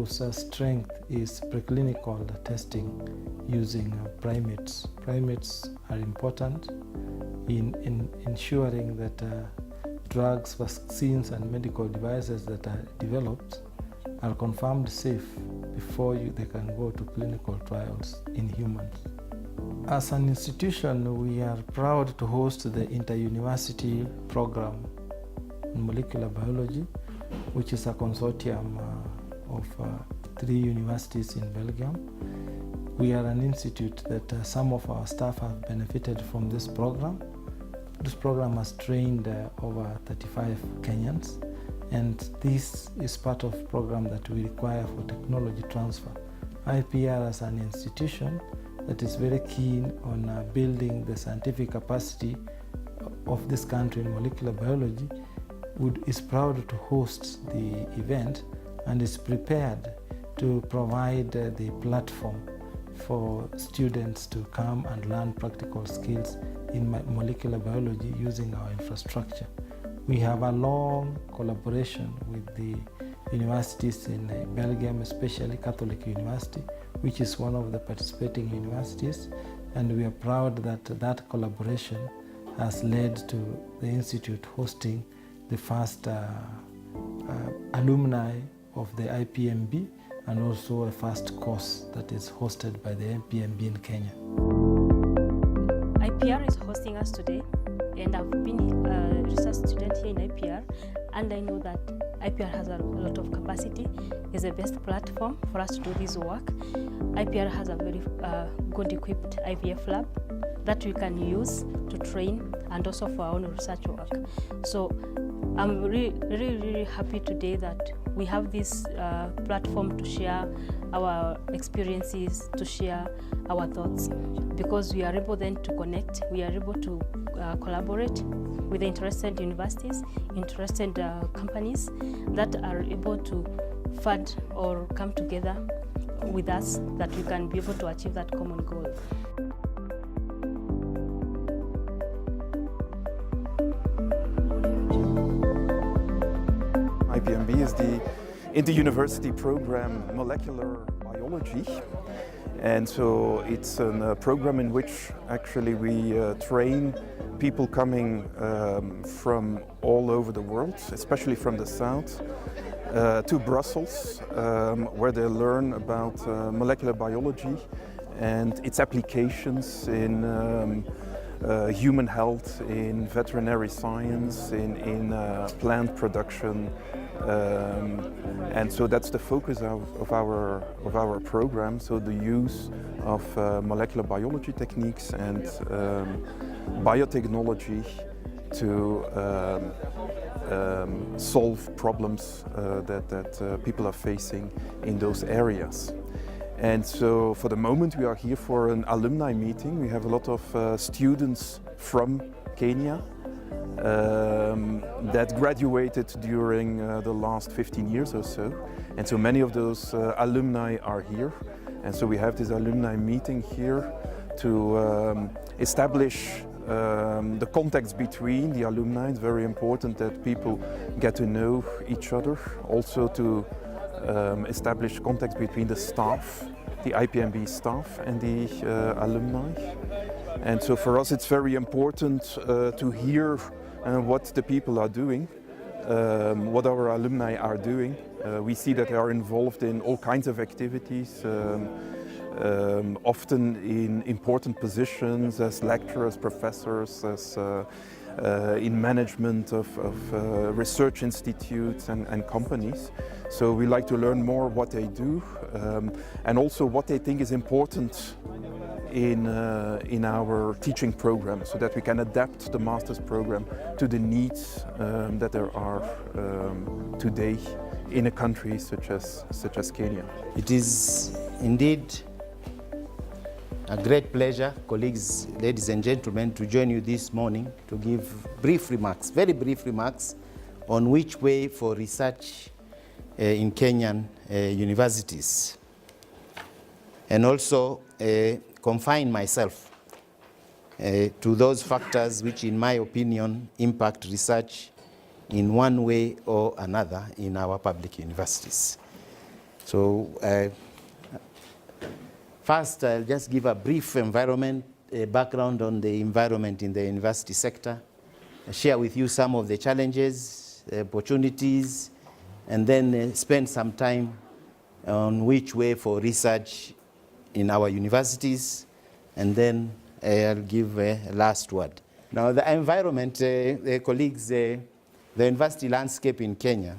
whose strength is preclinical testing using primates. Primates are important in ensuring that drugs, vaccines, and medical devices that are developed are confirmed safe before they can go to clinical trials in humans. As an institution, we are proud to host the Interuniversity program in molecular biology, which is a consortium of 3 universities in Belgium. We are an institute that some of our staff have benefited from this program. This program has trained over 35 Kenyans, and this is part of the program that we require for technology transfer. IPR as an institution that is very keen on building the scientific capacity of this country in molecular biology is proud to host the event and is prepared to provide the platform for students to come and learn practical skills in molecular biology using our infrastructure. We have a long collaboration with the universities in Belgium, especially Catholic University, which is one of the participating universities, and we are proud that that collaboration has led to the Institute hosting the first alumni of the IPMB, and also a first course that is hosted by the IPMB in Kenya. IPR is hosting us today, and I've been a research student here in IPR, and I know that IPR has a lot of capacity. It's the best platform for us to do this work. IPR has a very good equipped IVF lab that we can use to train and also for our own research work. So I'm really happy today that we have this platform to share our experiences, to share our thoughts, because we are able then to connect, we are able to collaborate with the interested universities, interested companies that are able to fund or come together with us, that we can be able to achieve that common goal. IPMB is the Interuniversity program Molecular Biology, and so it's a program in which actually we train people coming from all over the world, especially from the south, to Brussels, where they learn about molecular biology and its applications in human health, in veterinary science, in plant production, and so that's the focus of our program. So the use of molecular biology techniques and biotechnology to solve problems that people are facing in those areas. And so for the moment we are here for an alumni meeting. We have a lot of students from Kenya that graduated during the last 15 years or so. And so many of those alumni are here. And so we have this alumni meeting here to establish the context between the alumni. It's very important that people get to know each other, also to establish contact between the staff, the IPMB staff and the alumni. And so for us it's very important to hear what the people are doing, what our alumni are doing. We see that they are involved in all kinds of activities, often in important positions as lecturers, professors, as in management of research institutes and companies. So we like to learn more what they do and also what they think is important in our teaching program, so that we can adapt the master's program to the needs that there are today in a country such as Kenya. It is indeed a great pleasure, colleagues, ladies and gentlemen, to join you this morning to give brief remarks, very brief remarks, on which way for research in Kenyan universities, and also confine myself to those factors which, in my opinion, impact research in one way or another in our public universities. So first, I'll just give a brief background on the environment in the university sector, share with you some of the challenges, opportunities, and then spend some time on which way for research in our universities, and then I'll give a last word. Now, the environment, colleagues, the university landscape in Kenya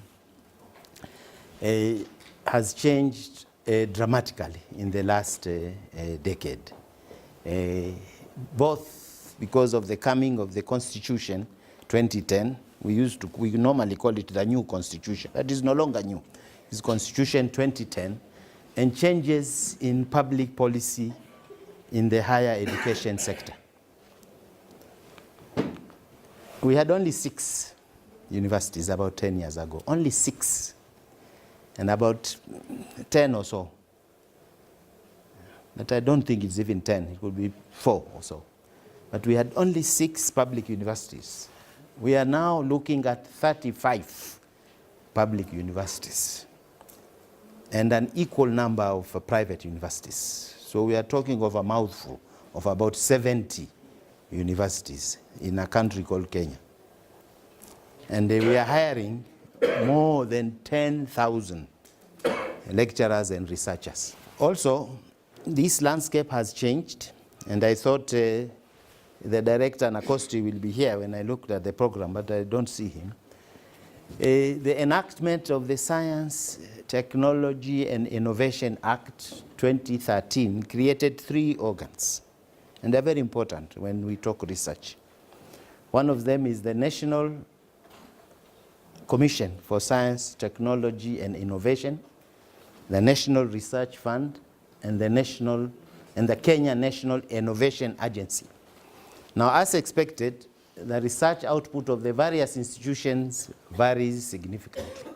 has changed dramatically in the last decade, both because of the coming of the Constitution 2010. We normally call it the new Constitution. That is no longer new. It's Constitution 2010, and changes in public policy in the higher education sector. We had only 6 universities about 10 years ago, only 6, and about 10 or so. But I don't think it's even 10, it could be 4 or so. But we had only 6 public universities. We are now looking at 35 public universities and an equal number of private universities. So we are talking of a mouthful of about 70 universities in a country called Kenya. And we are hiring more than 10,000 lecturers and researchers. Also, this landscape has changed, and I thought the director, Nakosti, will be here when I looked at the program, but I don't see him. The enactment of the Science, Technology and Innovation Act 2013 created 3 organs, and they're very important when we talk research. One of them is the National Commission for Science, Technology and Innovation, the National Research Fund, and the Kenya National Innovation Agency. Now, as expected, the research output of the various institutions varies significantly.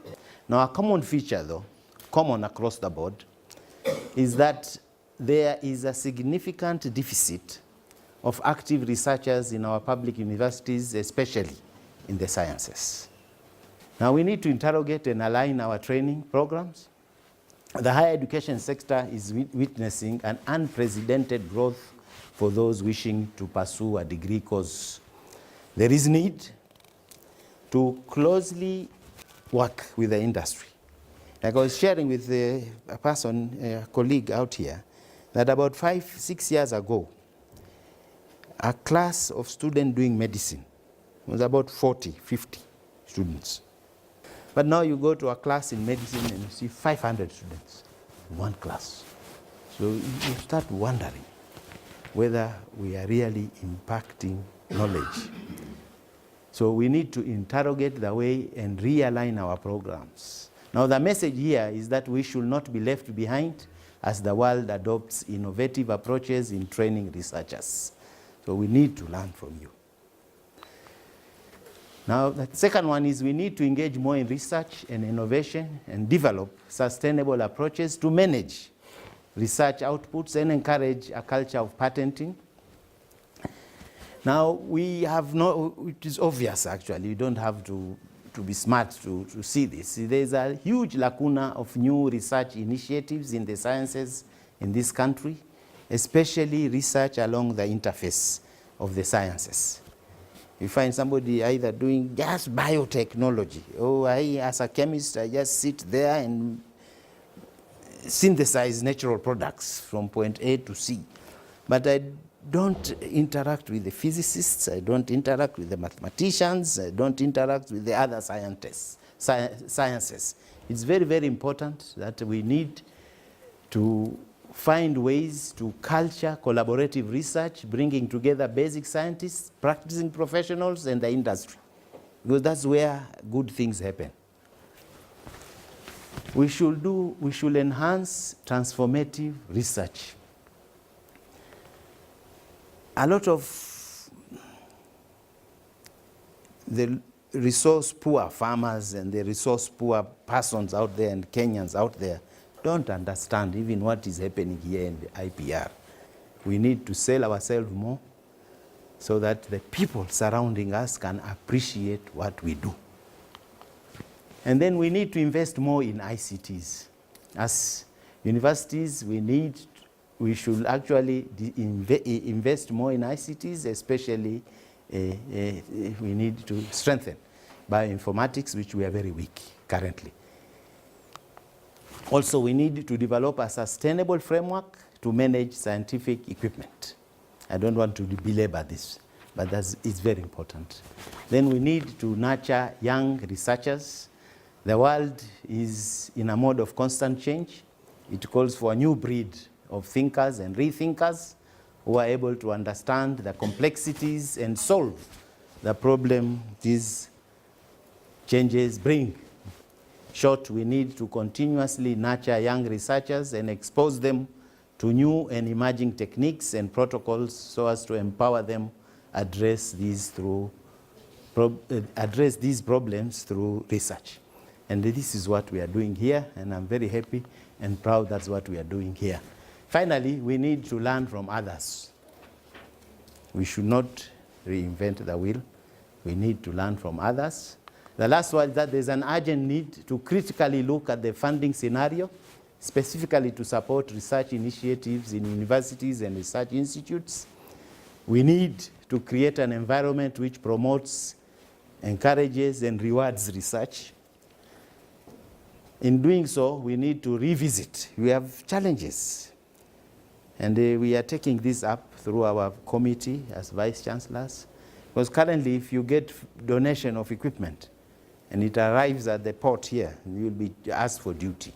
Now, a common feature, though, common across the board, is that there is a significant deficit of active researchers in our public universities, especially in the sciences. Now, we need to interrogate and align our training programs. The higher education sector is witnessing an unprecedented growth for those wishing to pursue a degree course. There is need to closely work with the industry. Like I was sharing with a colleague out here, that about 5-6 years ago, a class of students doing medicine was about 40-50 students. But now you go to a class in medicine and you see 500 students in one class. So you start wondering whether we are really impacting knowledge. So we need to interrogate the way and realign our programs. Now, the message here is that we should not be left behind as the world adopts innovative approaches in training researchers. So we need to learn from you. Now, the second one is we need to engage more in research and innovation and develop sustainable approaches to manage research outputs and encourage a culture of patenting. Now, we have it is obvious actually, you don't have to be smart to see this. There's a huge lacuna of new research initiatives in the sciences in this country, especially research along the interface of the sciences. You find somebody either doing just biotechnology, or as a chemist, I just sit there and synthesize natural products from point A to C. But I don't interact with the physicists, I don't interact with the mathematicians, I don't interact with the other sciences. It's very, very important that we need to find ways to culture collaborative research, bringing together basic scientists, practicing professionals, and the industry, because that's where good things happen. We should enhance transformative research. A lot of the resource-poor farmers and the resource-poor persons out there and Kenyans out there don't understand even what is happening here in the IPR. We need to sell ourselves more so that the people surrounding us can appreciate what we do. And then we need to invest more in ICTs. As universities, we should actually invest more in ICTs, especially we need to strengthen bioinformatics, which we are very weak currently. Also, we need to develop a sustainable framework to manage scientific equipment. I don't want to belabor this, but it's very important. Then we need to nurture young researchers. The world is in a mode of constant change. It calls for a new breed of thinkers and rethinkers who are able to understand the complexities and solve the problem these changes bring. Short, we need to continuously nurture young researchers and expose them to new and emerging techniques and protocols so as to empower them address these problems through research. And this is what we are doing here, and I'm very happy and proud that's what we are doing here. Finally, we need to learn from others. We should not reinvent the wheel. We need to learn from others. The last one is that there's an urgent need to critically look at the funding scenario, specifically to support research initiatives in universities and research institutes. We need to create an environment which promotes, encourages, and rewards research. In doing so, we need to revisit. We have challenges. And we are taking this up through our committee as vice chancellors. Because currently, if you get donation of equipment and it arrives at the port here, you will be asked for duty.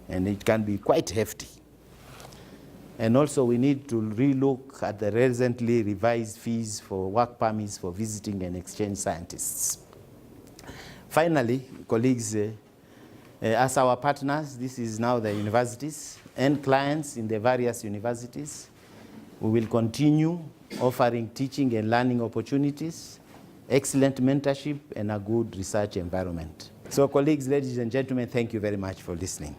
And it can be quite hefty. And also, we need to relook at the recently revised fees for work permits for visiting and exchange scientists. Finally, colleagues, as our partners, this is now the universities and clients in the various universities. We will continue offering teaching and learning opportunities, excellent mentorship, and a good research environment. So colleagues, ladies and gentlemen, thank you very much for listening.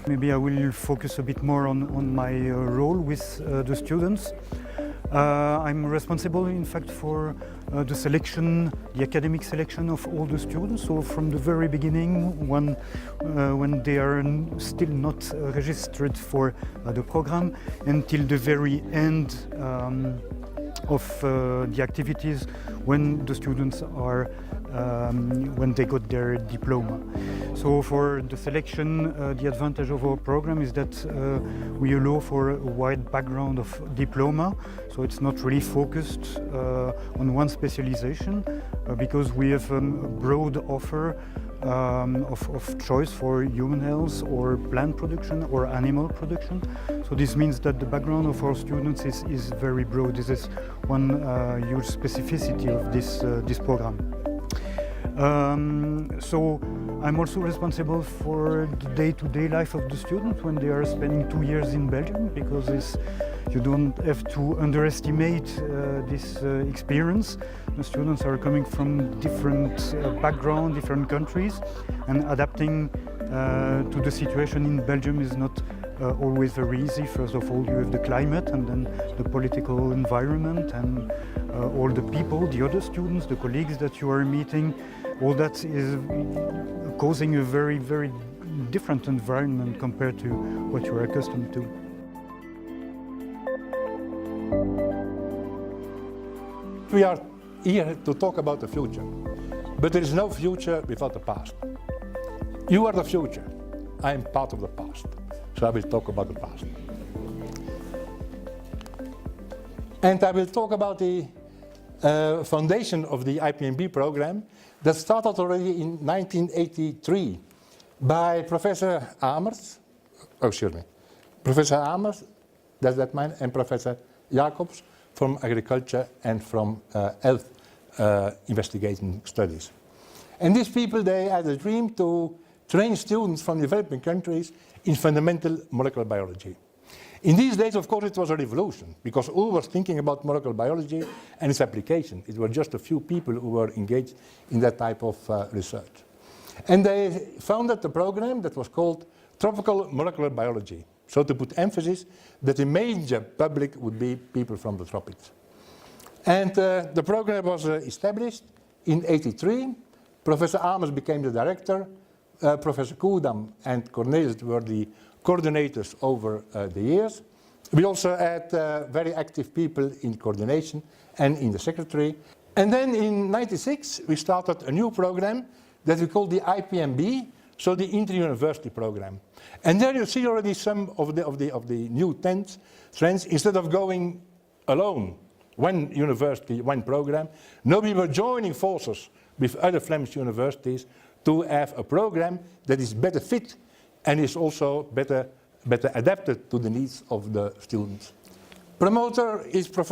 Maybe I will focus a bit more on my role with the students. I'm responsible, in fact, for the selection, the academic selection of all the students. So from the very beginning, when they are still not registered for the program, until the very end of the activities when the students are when they got their diploma. So for the selection, the advantage of our program is that we allow for a wide background of diploma. So it's not really focused on one specialization because we have a broad offer of choice for human health or plant production or animal production. So this means that the background of our students is very broad. This is one huge specificity of this program. So I'm also responsible for the day-to-day life of the student when they are spending 2 years in Belgium, because you don't have to underestimate this experience. The students are coming from different backgrounds, different countries, and adapting to the situation in Belgium is not always very easy. First of all, you have the climate, and then the political environment, and all the people, the other students, the colleagues that you are meeting. All that is causing a very, very different environment compared to what you are accustomed to. We are here to talk about the future, but there is no future without the past. You are the future. I am part of the past, so I will talk about the past. And I will talk about the foundation of the IPMB program that started already in 1983 by Professor Amers, Professor Amers, that's that man, and Professor Jacobs from agriculture and from health investigation studies. And these people, they had a dream to train students from developing countries in fundamental molecular biology. In these days, of course, it was a revolution, because who was thinking about molecular biology and its application? It were just a few people who were engaged in that type of research. And they founded a program that was called Tropical Molecular Biology. So to put emphasis that the major public would be people from the tropics. And the program was established in '83. Professor Amers became the director. Professor Koedam and Cornelis were the coordinators over the years. We also had very active people in coordination and in the secretary. And then in '96 we started a new program that we called the IPMB, so the Interuniversity program. And there you see already some of the new trends. Instead of going alone, one university, one program, now we were joining forces with other Flemish universities to have a program that is better fit and is also better adapted to the needs of the students. Promoter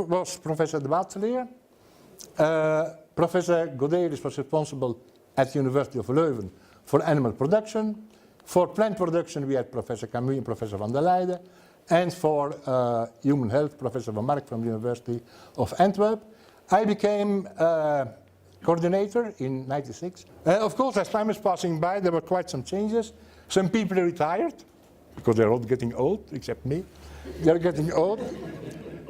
was Professor de Watseleer. Professor Goderis was responsible at the University of Leuven for animal production. For plant production we had Professor Camus and Professor van der Leijden. And for human health, Professor Van Mark from the University of Antwerp. I became coordinator in '96. Of course, as time is passing by, there were quite some changes. Some people retired, because they're all getting old, except me. They're getting old.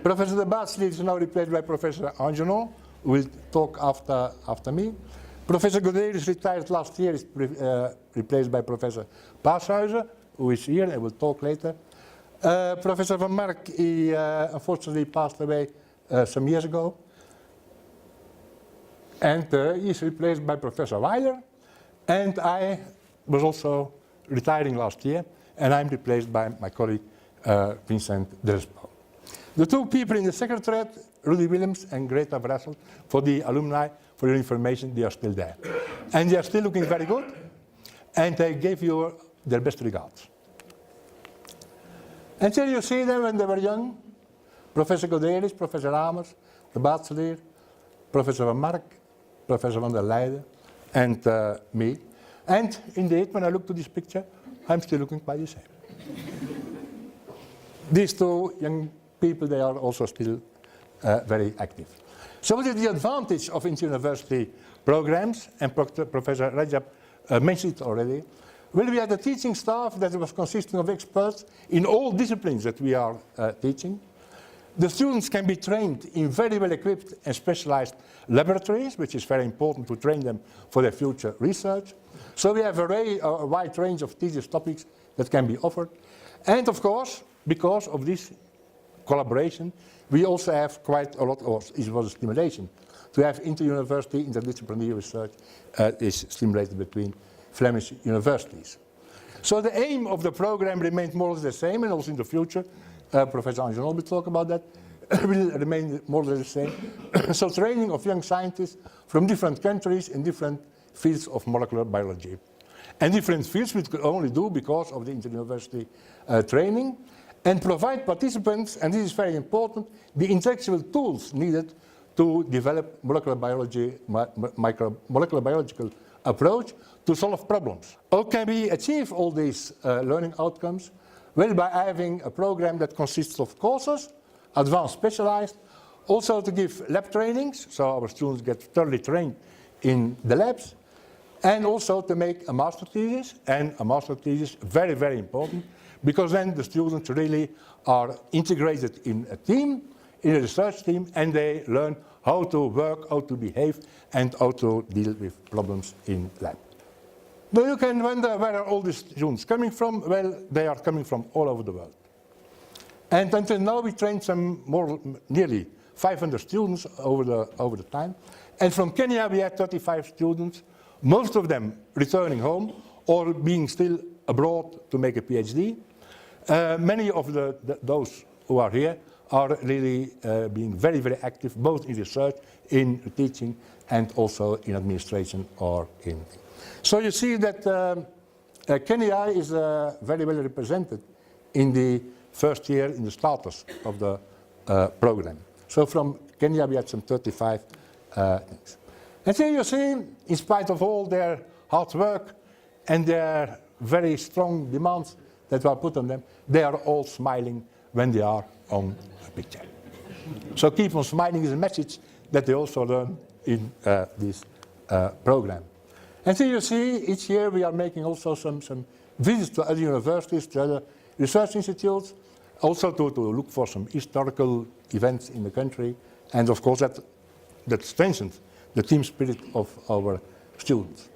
Professor de Watseleer is now replaced by Professor Angenon, who will talk after me. Professor Goderis retired last year, is replaced by Professor Paashuizen, who is here and will talk later. Professor Van Mark, he unfortunately passed away some years ago. And he is replaced by Professor Weiler. And I was also retiring last year, and I'm replaced by my colleague Vincent Delespaux. The two people in the secretariat, Rudy Willems and Greta Brassel, for the alumni, for your information, they are still there. And they are still looking very good, and they gave you their best regards. And here you see them when they were young. Professor Goderis, Professor Amers, de Watseleer, Professor Van Mark, Professor van der Leijden, and me. And indeed, when I look to this picture, I'm still looking quite the same. These two young people, they are also still very active. So what is the advantage of inter-university programs? And Professor Rajab mentioned it already. Well, we had a teaching staff that was consisting of experts in all disciplines that we are teaching. The students can be trained in very well equipped and specialized laboratories, which is very important to train them for their future research. So we have a wide range of thesis topics that can be offered. And of course, because of this collaboration, we also have quite a lot of, it was a stimulation, to have inter-university, interdisciplinary research is stimulated between Flemish universities. So the aim of the program remained more or less the same, and also in the future, Professor Angenon will talk about that, will remain more or less the same. So training of young scientists from different countries in different fields of molecular biology. And different fields we could only do because of the inter-university training, and provide participants, and this is very important, the intellectual tools needed to develop molecular biological approach to solve problems. How can we achieve all these learning outcomes? Well, by having a program that consists of courses, advanced specialized, also to give lab trainings, so our students get thoroughly trained in the labs, and also to make a master thesis, and a master thesis, very, very important, because then the students really are integrated in a team, in a research team, and they learn how to work, how to behave, and how to deal with problems in lab. Now you can wonder where are all these students coming from? Well, they are coming from all over the world. And until now we trained some nearly 500 students over the time. And from Kenya we had 35 students, most of them returning home or being still abroad to make a PhD. Many of those who are here are really being very, very active, both in research, in teaching, and also in administration or in. So you see that Kenya is very well represented in the first year in the status of the program. So from Kenya we had some 35 things. And here you see, in spite of all their hard work and their very strong demands that were put on them, they are all smiling when they are on a picture. So keep on smiling is a message that they also learn in this program. And here you see, each year we are making also some visits to other universities, to other research institutes, also to look for some historical events in the country. And of course that strengthens the team spirit of our students.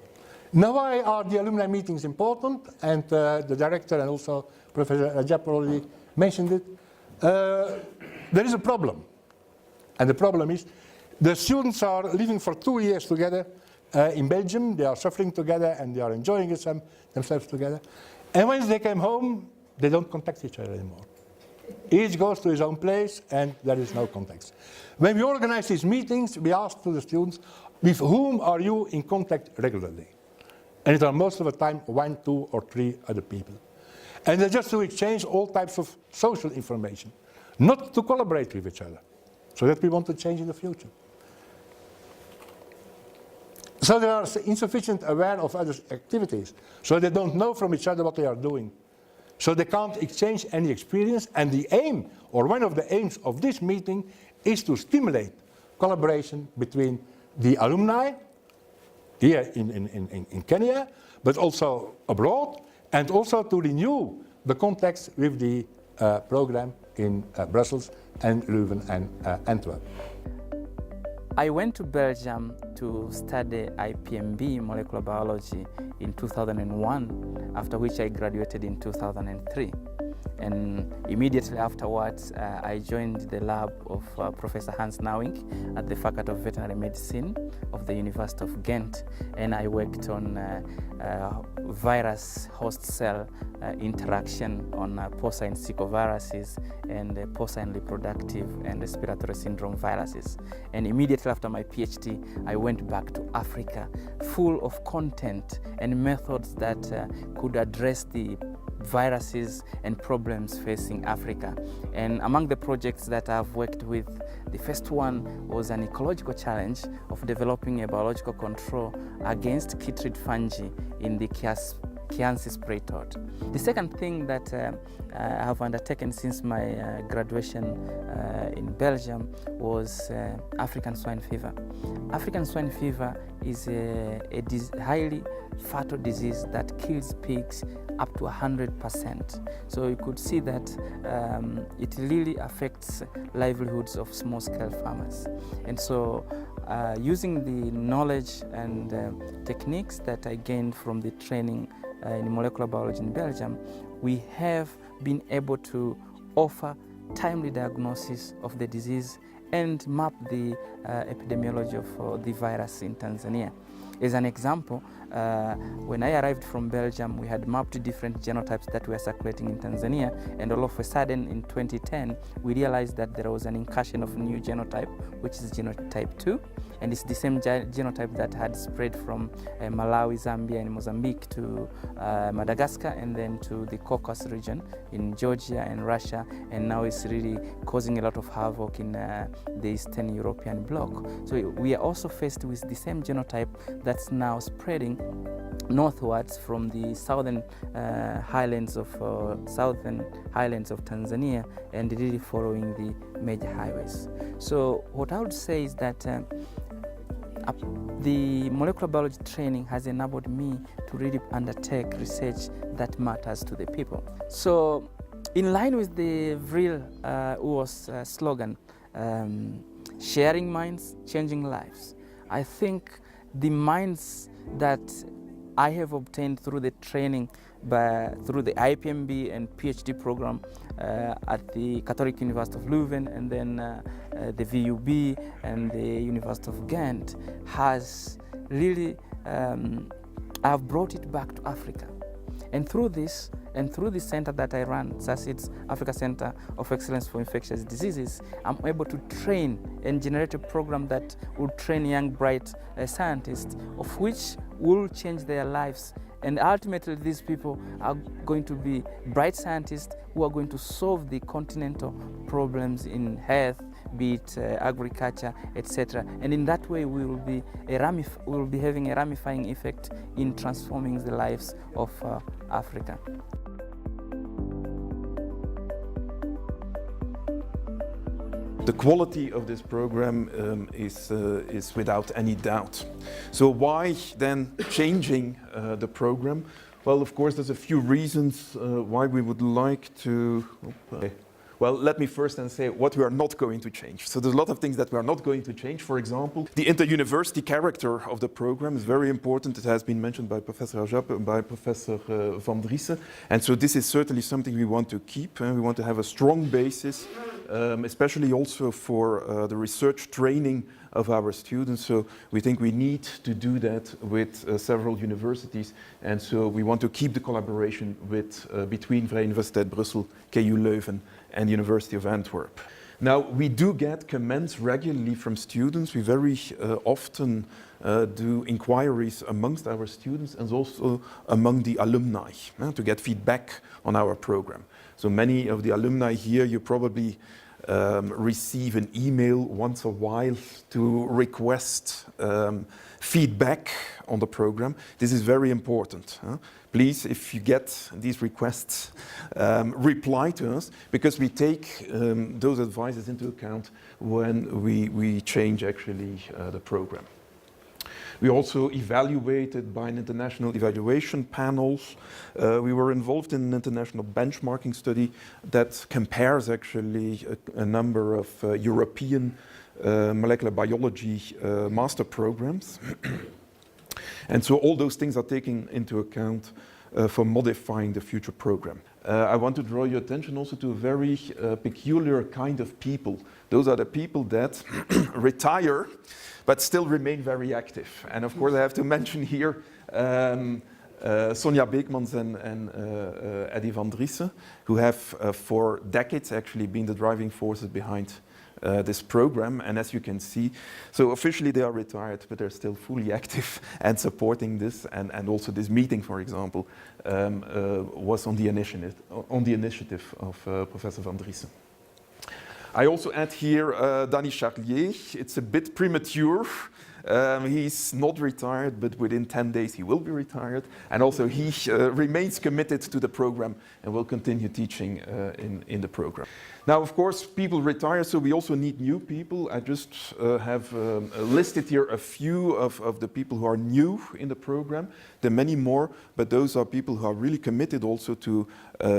Now, why are the alumni meetings important? And the director and also Professor Rajab already mentioned it. There is a problem. And the problem is the students are living for 2 years together in Belgium. They are suffering together and they are enjoying themselves together. And once they came home, they don't contact each other anymore. Each goes to his own place and there is no contact. When we organize these meetings, we ask to the students, with whom are you in contact regularly? And it are most of the time 1, 2, or 3 other people. And they just to exchange all types of social information, not to collaborate with each other, so that we want to change in the future. So they are insufficient aware of other activities, so they don't know from each other what they are doing. So they can't exchange any experience, and the aim, or one of the aims of this meeting, is to stimulate collaboration between the alumni here in Kenya, but also abroad, and also to renew the contacts with the program in Brussels and Leuven and Antwerp. I went to Belgium to study IPMB molecular biology in 2001, after which I graduated in 2003. And immediately afterwards, I joined the lab of Professor Hans Nauwink at the Faculty of Veterinary Medicine of the University of Ghent, and I worked on virus host cell interaction on porcine Zika and porcine reproductive and respiratory syndrome viruses. And immediately after my PhD, I went back to Africa, full of content and methods that could address the viruses and problems facing Africa. And among the projects that I've worked with, the first one was an ecological challenge of developing a biological control against chytrid fungi in the Chianti spray toad. The second thing that I have undertaken since my graduation in Belgium was African swine fever. African swine fever is a highly fatal disease that kills pigs up to 100%. So you could see that it really affects livelihoods of small-scale farmers. And so using the knowledge and techniques that I gained from the training in molecular biology in Belgium, we have been able to offer timely diagnosis of the disease and map the epidemiology of the virus in Tanzania. As an example, when I arrived from Belgium, we had mapped different genotypes that were circulating in Tanzania, and all of a sudden in 2010, we realized that there was an incursion of a new genotype, which is genotype 2, and it's the same genotype that had spread from Malawi, Zambia, and Mozambique to Madagascar, and then to the Caucasus region in Georgia and Russia, and now it's really causing a lot of havoc in the Eastern European bloc. So we are also faced with the same genotype that's now spreading northwards from the southern highlands of Tanzania and really following the major highways. So what I would say is that the molecular biology training has enabled me to really undertake research that matters to the people. So in line with the VRIL UOS slogan, sharing minds, changing lives, I think the minds that I have obtained through the training through the IPMB and PhD program at the Catholic University of Leuven and then the VUB and the University of Ghent has really, I've brought it back to Africa. And through this, and through the center that I run, SACID's Africa Center of Excellence for Infectious Diseases, I'm able to train and generate a program that will train young, bright scientists, of which will change their lives. And ultimately, these people are going to be bright scientists who are going to solve the continental problems in health, be it agriculture, etc. And in that way, we will be having a ramifying effect in transforming the lives of Africa. The quality of this program is without any doubt. So why then changing the program? Well, of course, there's a few reasons why we would like to Well, let me first then say what we are not going to change. So there's a lot of things that we are not going to change. For example, the inter-university character of the program is very important. It has been mentioned by Professor Ajap and by Professor Van Driessen. And so this is certainly something we want to keep. We want to have a strong basis, especially also for the research training of our students. So we think we need to do that with several universities. And so we want to keep the collaboration with, between Vrije Universiteit Brussel, KU Leuven, and University of Antwerp. Now, we do get comments regularly from students. We very often do inquiries amongst our students and also among the alumni to get feedback on our program. So many of the alumni here, you probably receive an email once a while to request feedback on the program. This is very important. Please, if you get these requests, reply to us, because we take those advices into account when we change actually the program. We also evaluated by an international evaluation panel. We were involved in an international benchmarking study that compares actually a number of European molecular biology master programs. And so all those things are taken into account for modifying the future program. I want to draw your attention also to a very peculiar kind of people. Those are the people that retire but still remain very active. And of course I have to mention here Sonja Beekmans and Eddy Van Driessen, who have for decades actually been the driving forces behind this program. And as you can see, so officially they are retired, but they're still fully active and supporting this. And also this meeting, for example, was on the initiative of Professor Van Driessen. I also add here Danny Charlier. It's a bit premature. He's not retired, but within 10 days he will be retired. And also he remains committed to the program and will continue teaching in the program. Now, of course, people retire, so we also need new people. I just have listed here a few of the people who are new in the program. There are many more, but those are people who are really committed also to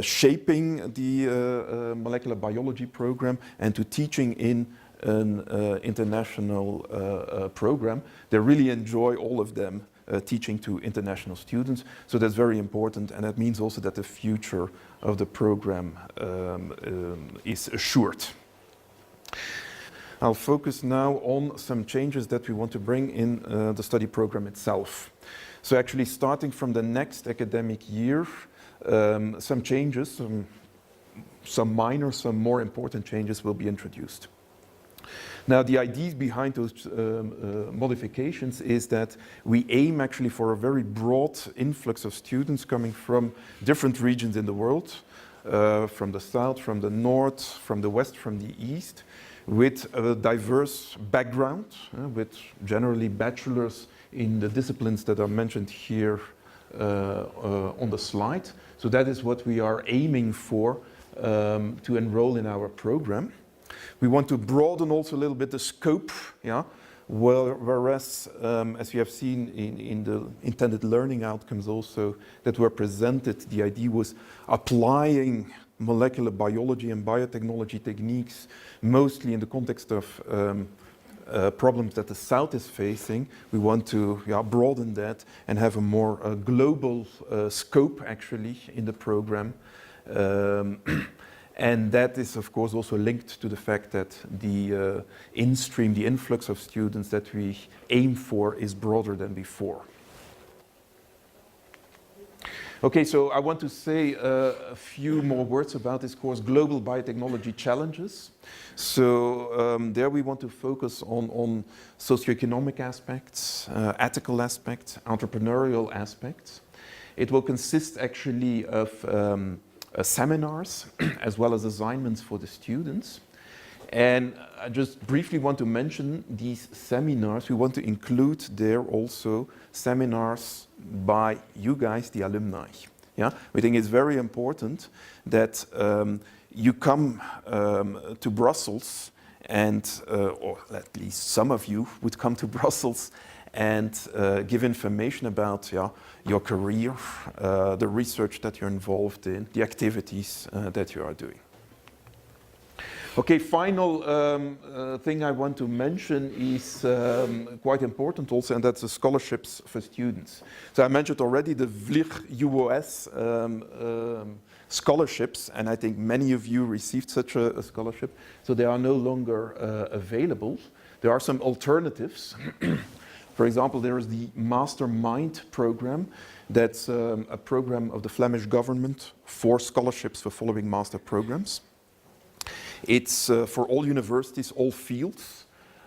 shaping the molecular biology program and to teaching in an international program. They really enjoy, all of them, teaching to international students. So that's very important, and that means also that the future of the program is assured. I'll focus now on some changes that we want to bring in the study program itself. So actually starting from the next academic year, some changes, some minor, some more important changes will be introduced. Now, the idea behind those modifications is that we aim actually for a very broad influx of students coming from different regions in the world, from the south, from the north, from the west, from the east, with a diverse background, with generally bachelors in the disciplines that are mentioned here on the slide. So that is what we are aiming for to enroll in our program. We want to broaden also a little bit the scope, yeah? Whereas, as you have seen in the intended learning outcomes also that were presented, the idea was applying molecular biology and biotechnology techniques, mostly in the context of problems that the South is facing. We want to broaden that and have a more global scope actually in the program. And that is, of course, also linked to the fact that the in-stream, the influx of students that we aim for is broader than before. Okay, so I want to say a few more words about this course, Global Biotechnology Challenges. So there we want to focus on socioeconomic aspects, ethical aspects, entrepreneurial aspects. It will consist actually of seminars as well as assignments for the students. And I just briefly want to mention these seminars. We want to include there also seminars by you guys, the alumni. Yeah? We think it's very important that you come to Brussels and, or at least some of you would come to Brussels and give information about your career, the research that you're involved in, the activities that you are doing. Okay, final thing I want to mention is quite important also, and that's the scholarships for students. So I mentioned already the VLIR UOS scholarships, and I think many of you received such a scholarship, so they are no longer available. There are some alternatives. For example, there is the Mastermind program. That's a program of the Flemish government for scholarships for following master programs. It's for all universities, all fields,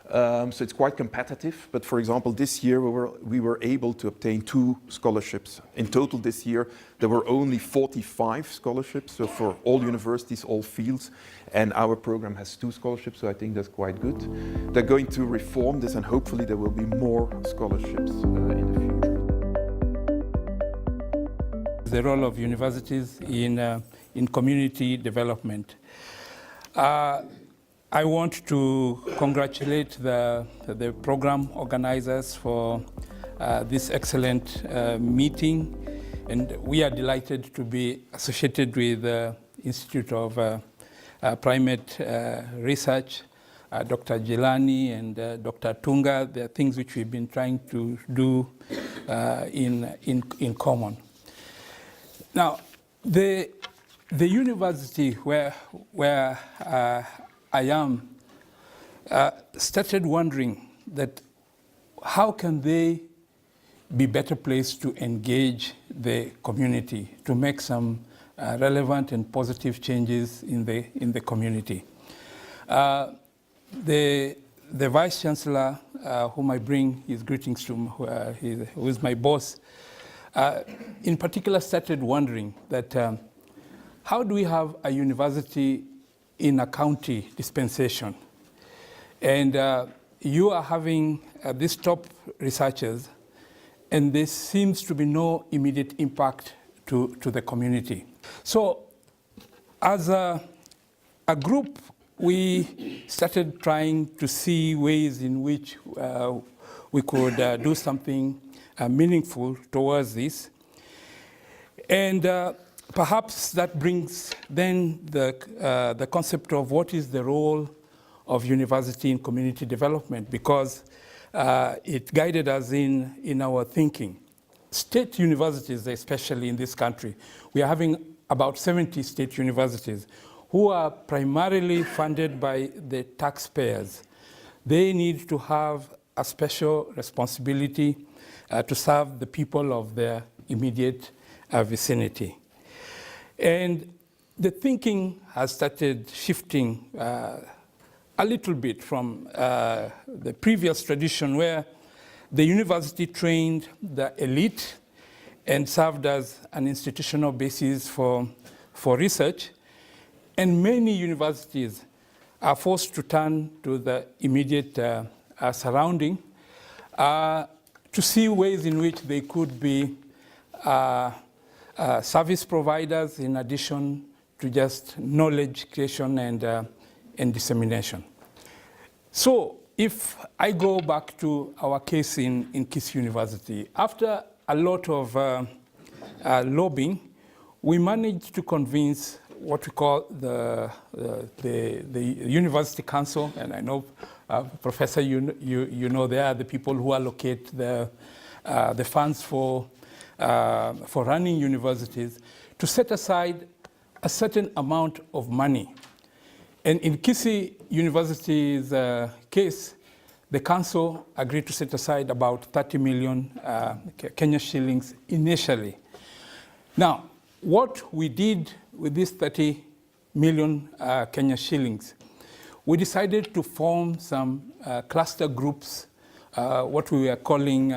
so it's quite competitive. But for example, this year we were able to obtain 2 scholarships. In total this year, there were only 45 scholarships, so for all universities, all fields, and our program has 2 scholarships, so I think that's quite good. They're going to reform this, and hopefully there will be more scholarships in the future. The role of universities in community development. I want to congratulate the program organizers for this excellent meeting, and we are delighted to be associated with the Institute of Primate Research, Dr. Jelani and Dr. Tunga. There are things which we've been trying to do in common. Now, the university where I am started wondering that how can they be better placed to engage the community, to make some relevant and positive changes in the community. The Vice Chancellor, whom I bring his greetings to, who is my boss, in particular started wondering that how do we have a university in a county dispensation? And you are having these top researchers, and there seems to be no immediate impact to the community. So as a group, we started trying to see ways in which we could do something meaningful towards this. And perhaps that brings then the concept of what is the role of university in community development, because it guided us in our thinking. State universities, especially in this country, we are having about 70 state universities who are primarily funded by the taxpayers. They need to have a special responsibility to serve the people of their immediate vicinity. And the thinking has started shifting a little bit from the previous tradition where the university trained the elite and served as an institutional basis for research. And many universities are forced to turn to the immediate surrounding to see ways in which they could be service providers in addition to just knowledge creation and dissemination. So if I go back to our case in Kisii University, after a lot of lobbying, we managed to convince what we call the University Council, and I know, Professor, you know they are the people who allocate the funds for running universities, to set aside a certain amount of money. And in Kisii University's case, the council agreed to set aside about 30 million Kenya shillings initially. Now, what we did with these 30 million Kenya shillings, we decided to form some cluster groups, what we were calling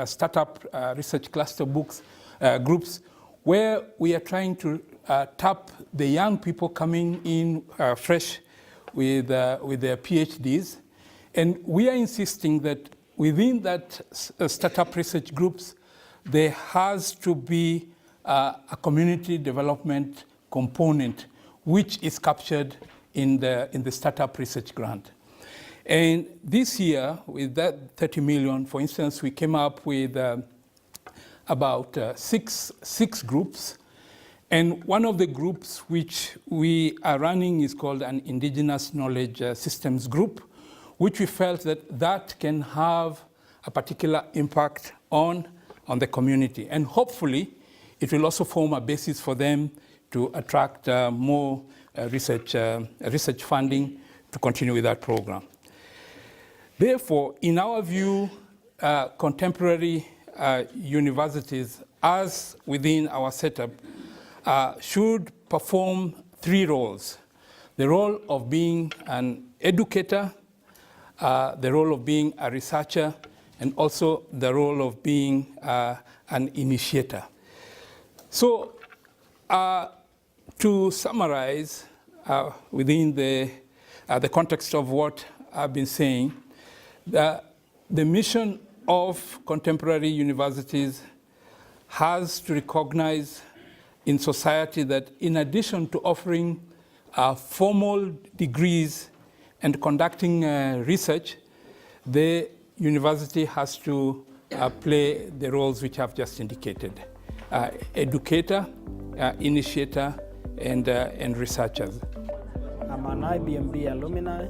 startup research cluster groups, where we are trying to tap the young people coming in fresh with their PhDs. And we are insisting that within that startup research groups, there has to be a community development component, which is captured in the startup research grant. And this year, with that 30 million, for instance, we came up with about six groups. And one of the groups which we are running is called an Indigenous Knowledge Systems Group, which we felt that can have a particular impact on the community. And hopefully, it will also form a basis for them to attract more research funding to continue with that program. Therefore, in our view, contemporary universities, as within our setup, should perform three roles. The role of being an educator, the role of being a researcher, and also the role of being an initiator. So to summarize within the context of what I've been saying, the mission of contemporary universities has to recognize in society that in addition to offering formal degrees and conducting research, the university has to play the roles which I've just indicated. Educator, initiator, and researchers. I'm an IPMB alumni.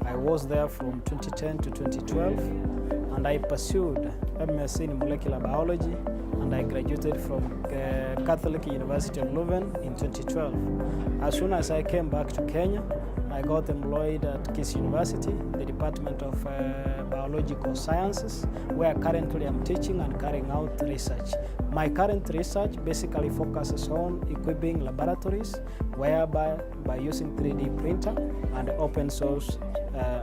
I was there from 2010 to 2012, and I pursued MSc in molecular biology, and I graduated from Catholic University of Leuven in 2012. As soon as I came back to Kenya, I got employed at KISS University, the Department of Biological Sciences, where currently I'm teaching and carrying out research. My current research basically focuses on equipping laboratories, whereby by using 3D printer and open source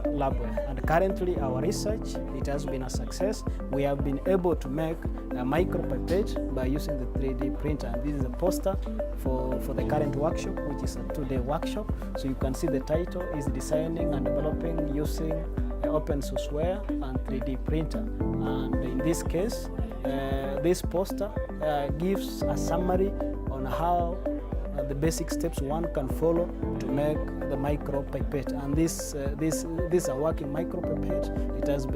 labware. And currently our research, it has been a success. We have been able to make a micropipette by using the 3D printer. And this is a poster for the current workshop, which is a 2-day workshop. So you can see the title is designing and developing using open sourceware and 3D printer. And in this case, this poster gives a summary on how the basic steps one can follow to make the micropipette. And this is a working micropipette. It has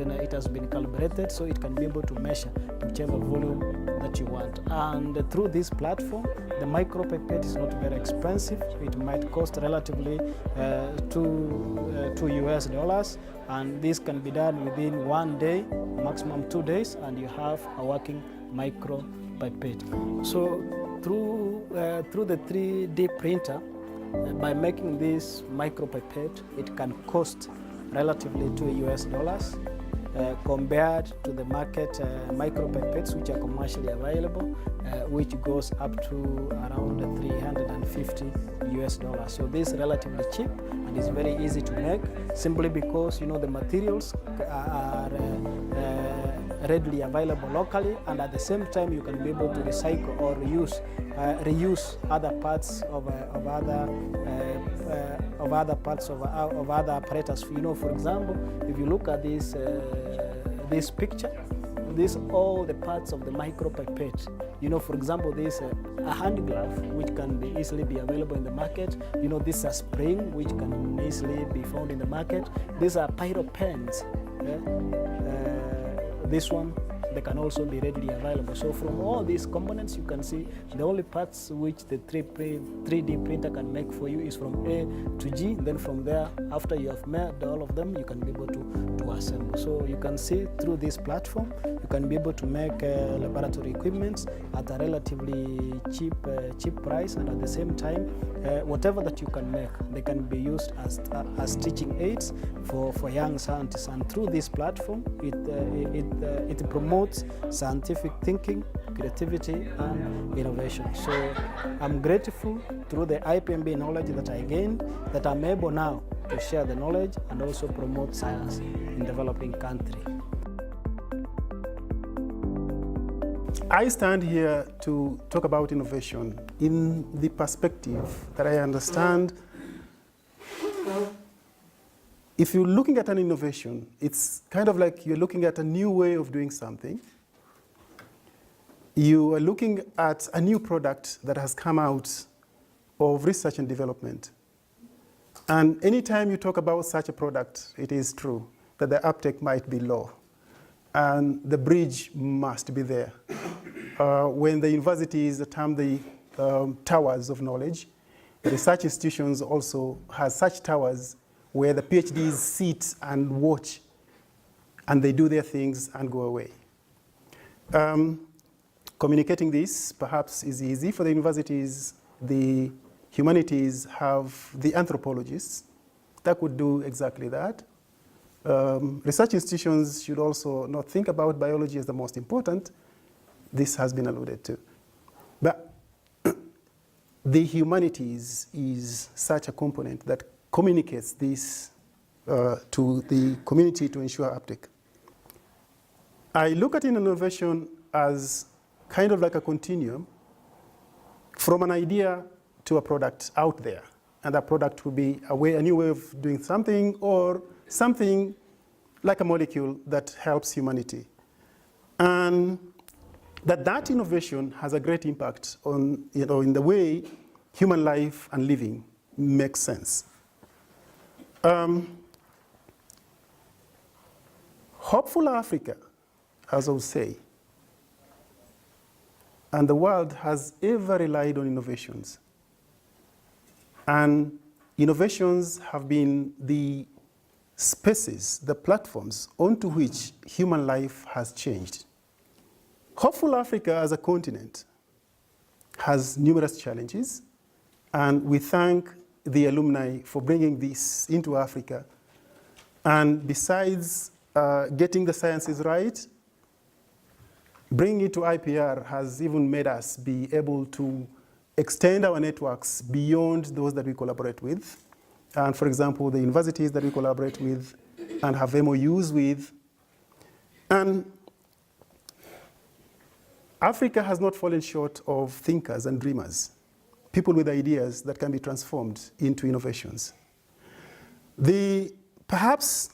been calibrated so it can be able to measure whichever volume that you want. And through this platform, the micropipette is not very expensive. It might cost relatively $2 US, and this can be done within 1 day, maximum 2 days, and you have a working micropipette. So through the 3D printer, by making this micropipette, it can cost relatively $2 US compared to the market micropipettes which are commercially available, which goes up to around $350 US. So this is relatively cheap and it's very easy to make, simply because the materials are readily available locally, and at the same time you can be able to recycle or reuse other parts of other apparatus. For example, if you look at this picture, these are all the parts of the micropipette. For example, there's a hand glove which can easily be available in the market. This is a spring which can easily be found in the market. These are pyro pens. This one, they can also be readily available. So from all these components, you can see the only parts which the 3D printer can make for you is from A to G. Then from there, after you have made all of them, you can be able to assemble. So you can see through this platform, you can be able to make laboratory equipment at a relatively cheap price, and at the same time, whatever that you can make, they can be used as teaching aids for young scientists. And through this platform, it promotes scientific thinking, creativity, and innovation. So I'm grateful through the IPMB knowledge that I gained, that I'm able now to share the knowledge and also promote science in developing countries. I stand here to talk about innovation in the perspective that I understand. If you're looking at an innovation, it's kind of like you're looking at a new way of doing something. You are looking at a new product that has come out of research and development. And anytime you talk about such a product, it is true that the uptake might be low, and the bridge must be there. When the universities term the towers of knowledge. The research institutions also has such towers where the PhDs sit and watch, and they do their things and go away. Communicating this perhaps is easy for the universities. The humanities have the anthropologists that could do exactly that. Research institutions should also not think about biology as the most important. This has been alluded to. But the humanities is such a component that communicates this to the community to ensure uptake. I look at innovation as kind of like a continuum from an idea to a product out there. And that product will be a new way of doing something, or something like a molecule that helps humanity. And that innovation has a great impact on, in the way human life and living makes sense. Hopeful Africa, as I would say, and the world has ever relied on innovations. And innovations have been the spaces, the platforms onto which human life has changed. Hopeful Africa as a continent has numerous challenges, and we thank the alumni for bringing this into Africa. And besides getting the sciences right, bringing it to IPR has even made us be able to extend our networks beyond those that we collaborate with. And for example, the universities that we collaborate with and have MOUs with. And Africa has not fallen short of thinkers and dreamers, people with ideas that can be transformed into innovations. Perhaps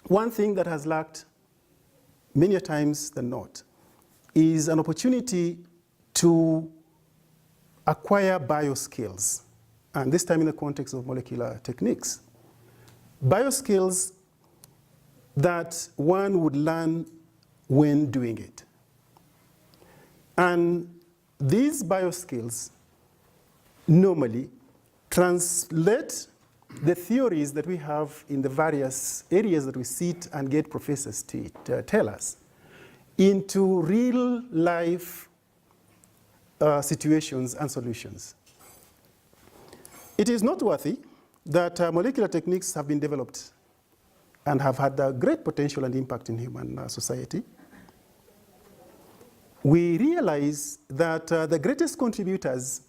one thing that has lacked many times than not is an opportunity to acquire bioskills, and this time in the context of molecular techniques. Bioskills that one would learn when doing it. And these bioskills normally translate the theories that we have in the various areas that we sit and get professors to tell us into real life situations and solutions. It is noteworthy that molecular techniques have been developed and have had a great potential and impact in human society. We realize that the greatest contributors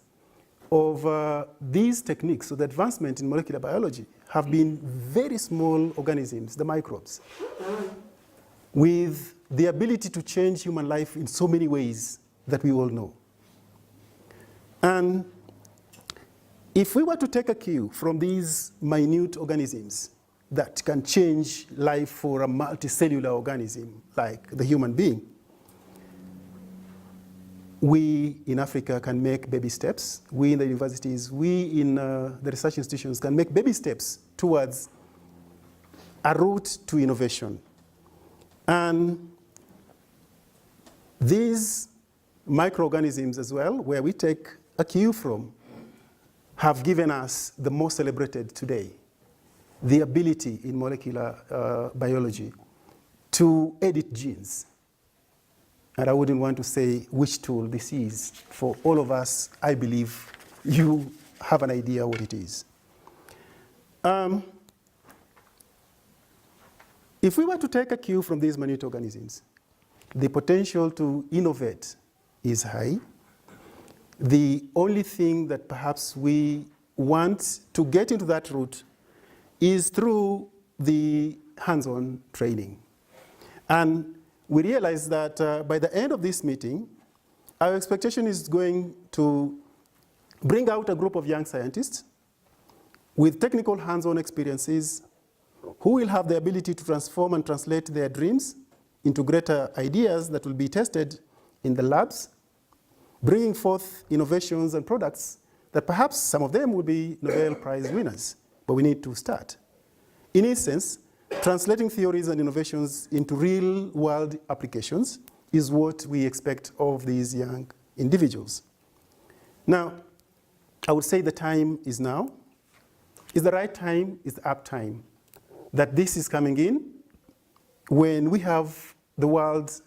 of these techniques, so the advancement in molecular biology, have been very small organisms, the microbes, with the ability to change human life in so many ways that we all know. And if we were to take a cue from these minute organisms that can change life for a multicellular organism like the human being, we in Africa can make baby steps. We in the universities, we in the research institutions can make baby steps towards a route to innovation. And these microorganisms as well, where we take a cue from, have given us the most celebrated today, the ability in molecular biology to edit genes. And I wouldn't want to say which tool this is. For all of us, I believe you have an idea what it is. If we were to take a cue from these minute organisms, the potential to innovate is high. The only thing that perhaps we want to get into that route is through the hands-on training. And we realize that by the end of this meeting, our expectation is going to bring out a group of young scientists with technical hands-on experiences who will have the ability to transform and translate their dreams into greater ideas that will be tested in the labs, bringing forth innovations and products that perhaps some of them will be Nobel Prize winners, but we need to start. In essence, translating theories and innovations into real-world applications is what we expect of these young individuals. Now, I would say the time is now. Is the right time, is the up time. That this is coming in when we have the world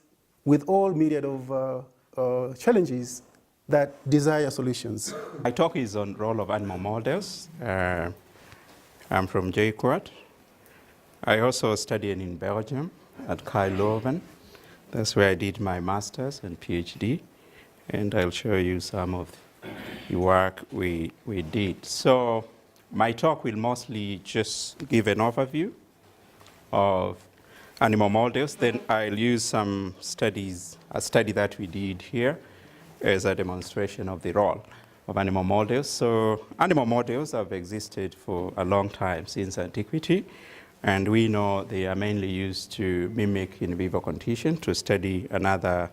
with all myriad of challenges that desire solutions. My talk is on role of animal models. I'm from JQuat. I also studied in Belgium at KU Leuven. That's where I did my master's and PhD. And I'll show you some of the work we did. So my talk will mostly just give an overview of animal models. Then I'll use some studies, a study that we did here as a demonstration of the role of animal models. So animal models have existed for a long time, since antiquity. And we know they are mainly used to mimic in vivo conditions, to study another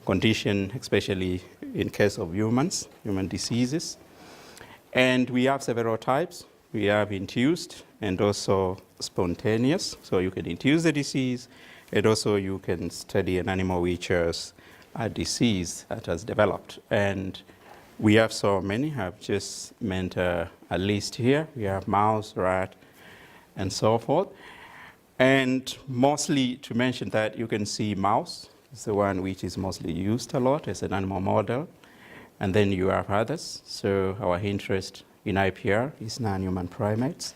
condition, especially in case of humans, human diseases. And we have several types. We have induced and also spontaneous. So you can induce the disease, and also you can study an animal which has a disease that has developed. And we have so many. I've just meant a list here. We have mouse, rat, and so forth. And mostly to mention that you can see mouse is the one which is mostly used a lot as an animal model. And then you have others. So our interest in IPR is non-human primates.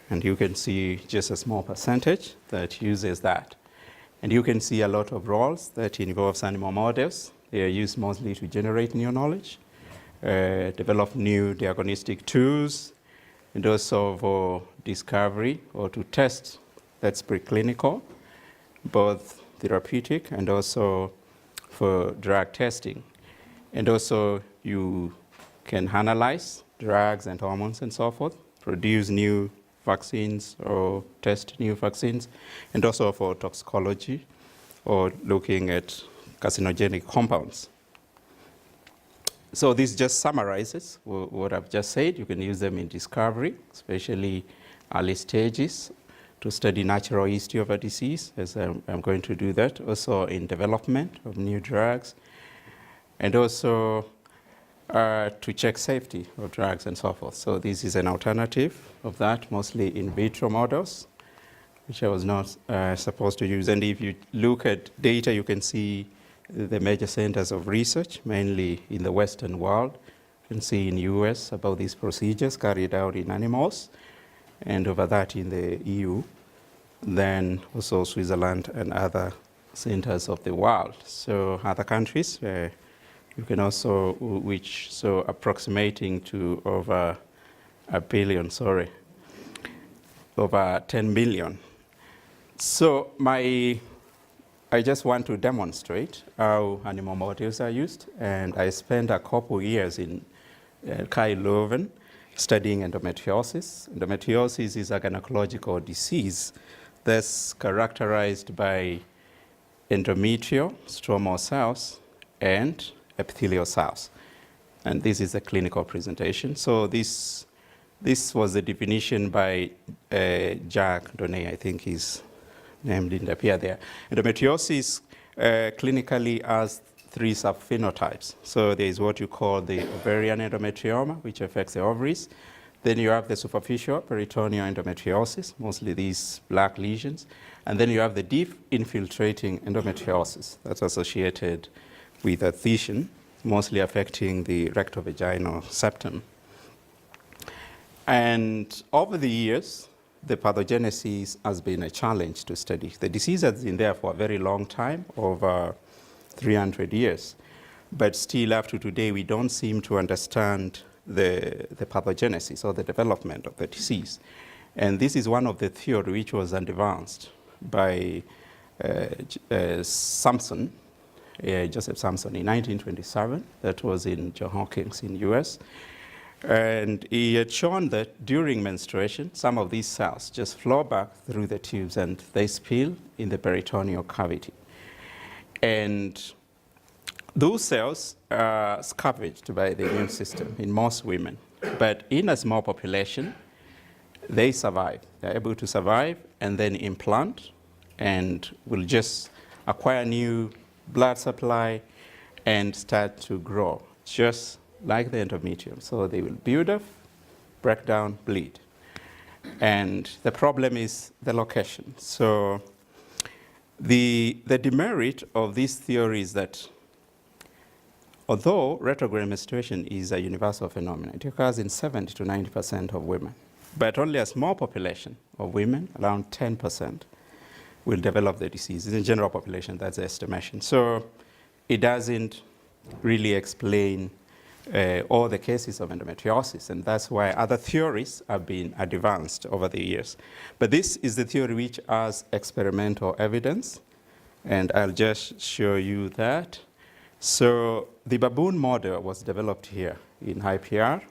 And you can see just a small percentage that uses that. And you can see a lot of roles that involves animal models. They are used mostly to generate new knowledge, develop new diagnostic tools, and also for discovery or to test. That's preclinical, both therapeutic and also for drug testing. And also you can analyze drugs and hormones and so forth, produce new vaccines or test new vaccines, and also for toxicology or looking at carcinogenic compounds. So this just summarizes what I've just said. You can use them in discovery, especially early stages, to study natural history of a disease, as I'm going to do that. Also in development of new drugs, and also to check safety of drugs and so forth. So this is an alternative of that, mostly in vitro models, which I was not supposed to use. And if you look at data, you can see the major centers of research, mainly in the Western world. You can see in US about these procedures carried out in animals, and over that in the EU, then also Switzerland and other centers of the world. So other countries, you can also, so approximating to over over 10 billion. So I just want to demonstrate how animal models are used, and I spent a couple years in KU Leuven studying endometriosis. Endometriosis is a gynecological disease that's characterized by endometrial stromal cells and epithelial cells. And this is a clinical presentation. So this was the definition by Jacques Donnet, I think his name didn't appear there. Endometriosis clinically has 3 subphenotypes. So there is what you call the ovarian endometrioma, which affects the ovaries. Then you have the superficial peritoneal endometriosis, mostly these black lesions. And then you have the deep infiltrating endometriosis that's associated with adhesion, mostly affecting the rectovaginal septum. And over the years, the pathogenesis has been a challenge to study. The disease has been there for a very long time, over 300 years. But still, up to today, we don't seem to understand the pathogenesis or the development of the disease. And this is one of the theory which was advanced by Sampson, Joseph Sampson, in 1927. That was in Johns Hopkins in US. And he had shown that during menstruation, some of these cells just flow back through the tubes and they spill in the peritoneal cavity. And those cells are scavenged by the immune system in most women. But in a small population, they survive. They're able to survive and then implant and will just acquire new blood supply and start to grow, just like the endometrium. So they will build up, break down, bleed. And the problem is the location. So the demerit of this theory is that although retrograde menstruation is a universal phenomenon, it occurs in 70 to 90% of women, but only a small population of women, around 10%, will develop the disease. In the general population, that's the estimation. So it doesn't really explain all the cases of endometriosis, and that's why other theories have been advanced over the years. But this is the theory which has experimental evidence, and I'll just show you that. So the baboon model was developed here in IPR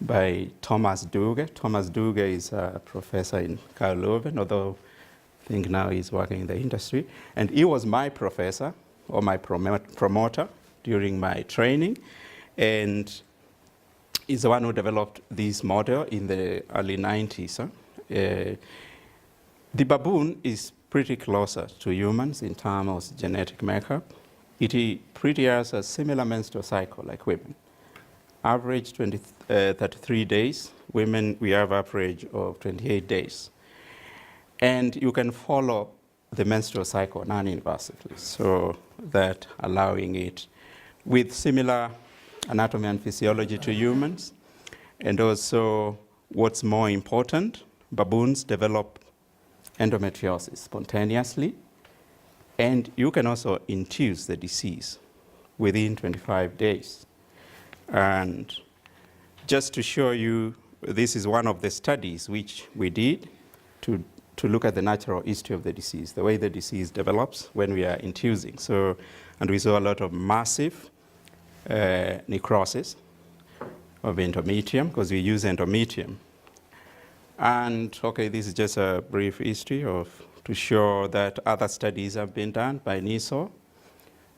by Thomas Duge. Thomas Duge is a professor in Karl Leuven, although I think now he's working in the industry. And he was my professor, or my promoter, during my training. And he's the one who developed this model in the early 90s. The baboon is pretty closer to humans in terms of genetic makeup. It pretty has a similar menstrual cycle like women. Average 33 days. Women, we have average of 28 days. And you can follow the menstrual cycle non-invasively, so that allowing it with similar anatomy and physiology to humans. And also, what's more important, baboons develop endometriosis spontaneously, and you can also induce the disease within 25 days. And just to show you, this is one of the studies which we did to look at the natural history of the disease, the way the disease develops when we are inducing. So, and we saw a lot of massive necrosis of endometrium, because we use endometrium. And okay, this is just a brief history to show that other studies have been done by NISO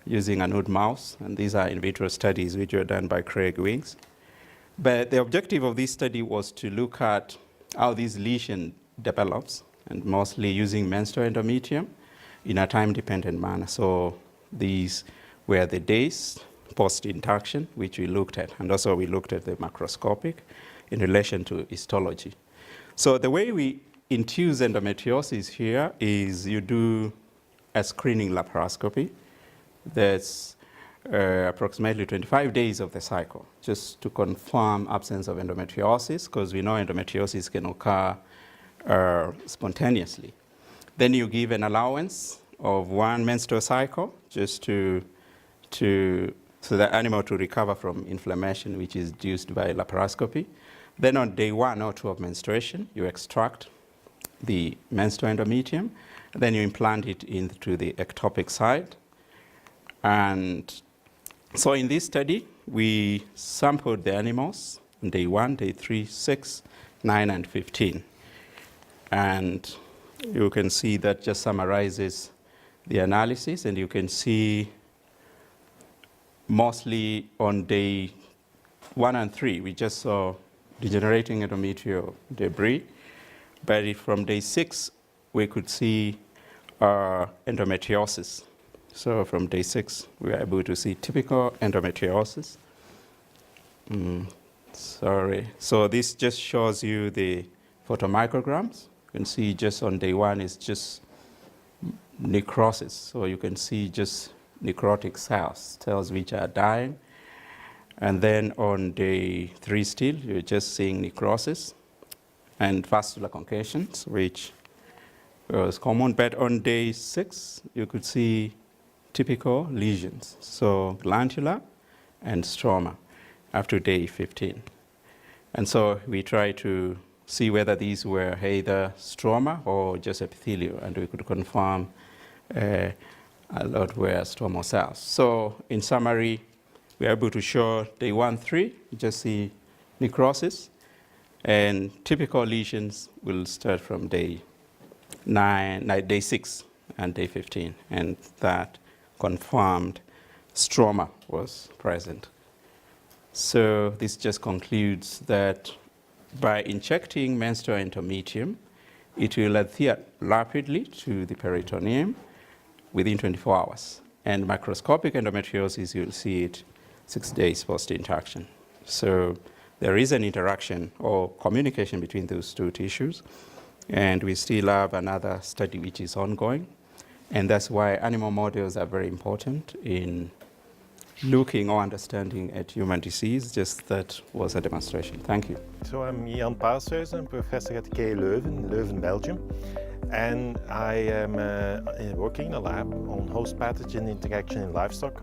using a nude mouse, and these are in vitro studies which were done by Craig Wings. But the objective of this study was to look at how this lesion develops, and mostly using menstrual endometrium in a time-dependent manner. So these were the days post-induction, which we looked at, and also we looked at the macroscopic in relation to histology. So the way we induce endometriosis here is you do a screening laparoscopy. That's approximately 25 days of the cycle, just to confirm absence of endometriosis, because we know endometriosis can occur spontaneously. Then you give an allowance of 1 menstrual cycle, just so the animal to recover from inflammation, which is induced by laparoscopy. Then on day 1 or 2 of menstruation, you extract the menstrual endometrium, and then you implant it into the ectopic side. And so in this study, we sampled the animals on day 1, day 3, 6, 9, and 15. And you can see that just summarizes the analysis, and you can see mostly on day 1 and 3, we just saw degenerating endometrial debris. But from day 6, we could see endometriosis. So from day 6, we were able to see typical endometriosis. So this just shows you the photomicrograms. You can see just on day 1 is just necrosis. So you can see just necrotic cells which are dying. And then on day 3 still, you're just seeing necrosis and vascular concussions, which was common. But on day 6, you could see typical lesions, so glandular and stroma after day 15. And so we tried to see whether these were either stroma or just epithelial, and we could confirm a lot were stromal cells. So in summary, we are able to show day 1, 3, you just see necrosis, and typical lesions will start from day 6 and day 15, and that confirmed stroma was present. So this just concludes that by injecting menstrual endometrium, it will adhere rapidly to the peritoneum within 24 hours. And macroscopic endometriosis, you'll see it 6 days post-injection. So there is an interaction or communication between those two tissues, and we still have another study which is ongoing, and that's why animal models are very important in looking or understanding at human disease. Just that was a demonstration. Thank you. So I'm Jan Paashuizen, I'm professor at KU Leuven, Belgium, and I am working in a lab on host pathogen interaction in livestock.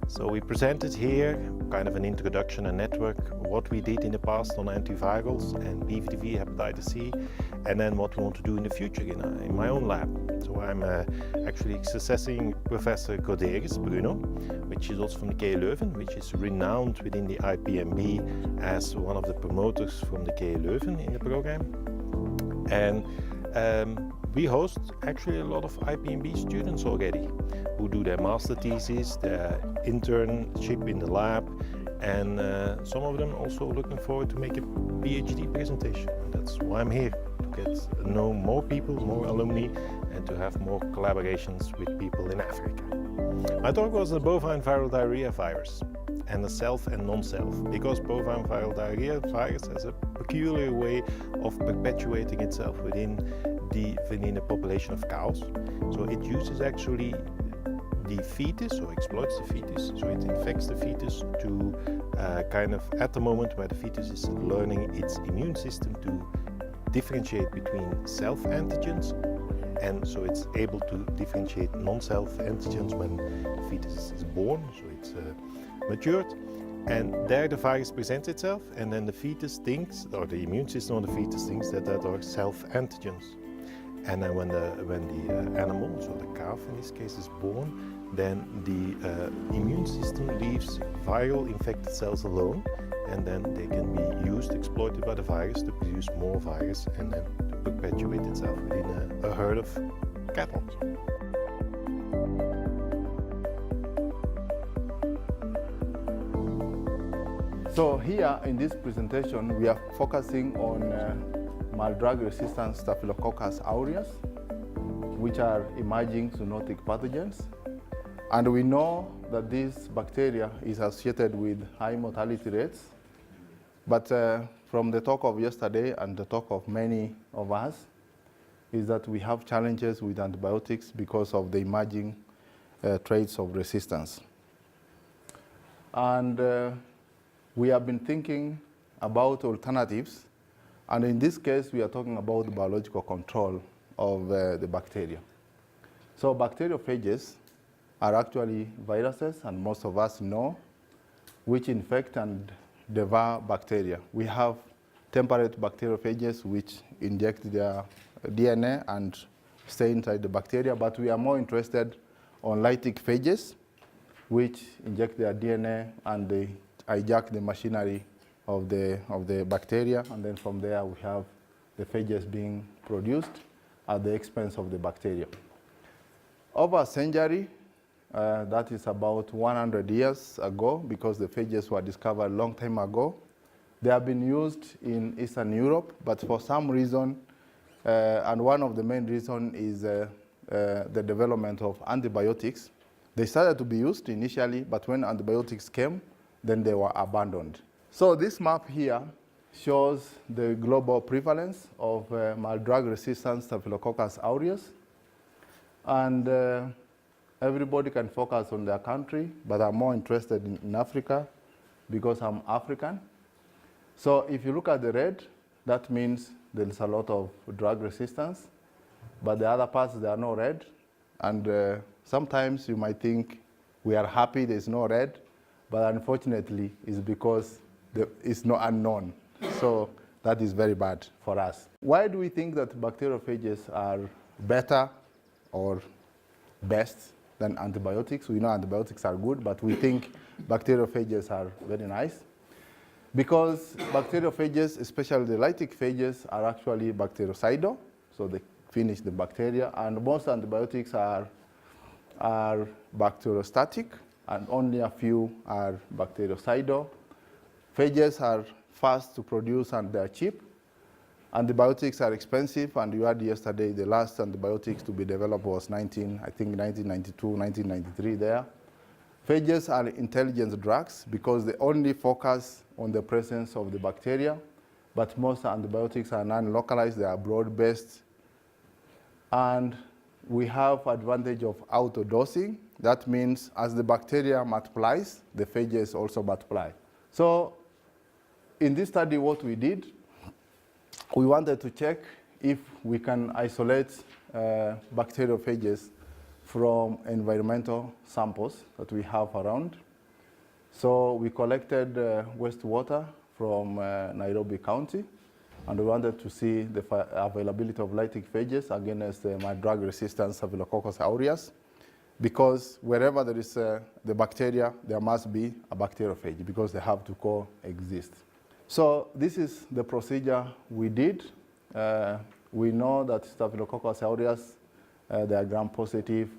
So we presented here kind of an introduction and network, what we did in the past on antivirals and BVDV, hepatitis C, and then what we want to do in the future in my own lab. So I'm actually succeeding Professor Goderis, Bruno, which is also from the KU Leuven, which is renowned within the IPMB as one of the promoters from the KU Leuven in the program. And we host actually a lot of IPMB students already who do their master thesis, their internship in the lab, and some of them also looking forward to make a PhD presentation. And that's why I'm here, to get to know more people, more alumni, and to have more collaborations with people in Africa. My talk was the bovine viral diarrhea virus and the self and non-self, because bovine viral diarrhea virus has a peculiar way of perpetuating itself within a population of cows. So it uses actually the fetus, or exploits the fetus, so it infects the fetus to kind of at the moment where the fetus is learning its immune system to differentiate between self-antigens, and so it's able to differentiate non-self antigens when the fetus is born, so it's matured. And there the virus presents itself, and then the fetus thinks, or the immune system of the fetus thinks that are self-antigens. And then when the animal, so the calf in this case, is born, then the immune system leaves viral infected cells alone, and then they can be used, exploited by the virus to produce more virus and then to perpetuate itself within a herd of cattle. So here in this presentation, we are focusing on mild drug-resistant Staphylococcus aureus, which are emerging zoonotic pathogens. And we know that this bacteria is associated with high mortality rates. But from the talk of yesterday and the talk of many of us, is that we have challenges with antibiotics because of the emerging traits of resistance. And we have been thinking about alternatives. And in this case, we are talking about the biological control of the bacteria. So bacteriophages are actually viruses, and most of us know, which infect and devour bacteria. We have temperate bacteriophages which inject their DNA and stay inside the bacteria, but we are more interested on lytic phages, which inject their DNA and they hijack the machinery of the bacteria, and then from there we have the phages being produced at the expense of the bacteria. Over a century, that is about 100 years ago, because the phages were discovered a long time ago, they have been used in Eastern Europe, but for some reason, and one of the main reasons is the development of antibiotics. They started to be used initially, but when antibiotics came, then they were abandoned. So this map here shows the global prevalence of mild drug-resistant Staphylococcus aureus. And everybody can focus on their country, but I'm more interested in Africa because I'm African. So if you look at the red, that means there's a lot of drug resistance, but the other parts, there are no red. And sometimes you might think we are happy there's no red, but unfortunately it's because it's not unknown. So that is very bad for us. Why do we think that bacteriophages are better or best than antibiotics? We know antibiotics are good, but we think bacteriophages are very nice. Because bacteriophages, especially the lytic phages, are actually bactericidal, so they finish the bacteria, and most antibiotics are bacteriostatic, and only a few are bactericidal. Phages are fast to produce and they're cheap. Antibiotics are expensive, and you heard yesterday the last antibiotics to be developed was 1992, 1993 there. Phages are intelligent drugs because they only focus on the presence of the bacteria, but most antibiotics are non-localized, they are broad-based. And we have advantage of auto-dosing. That means as the bacteria multiplies, the phages also multiply. So in this study, what we did, we wanted to check if we can isolate bacteriophages from environmental samples that we have around. So we collected wastewater from Nairobi County, and we wanted to see the availability of lytic phages against mild drug-resistant Staphylococcus aureus, because wherever there is the bacteria, there must be a bacteriophage because they have to coexist. So this is the procedure we did. We know that Staphylococcus aureus, they are gram-positive,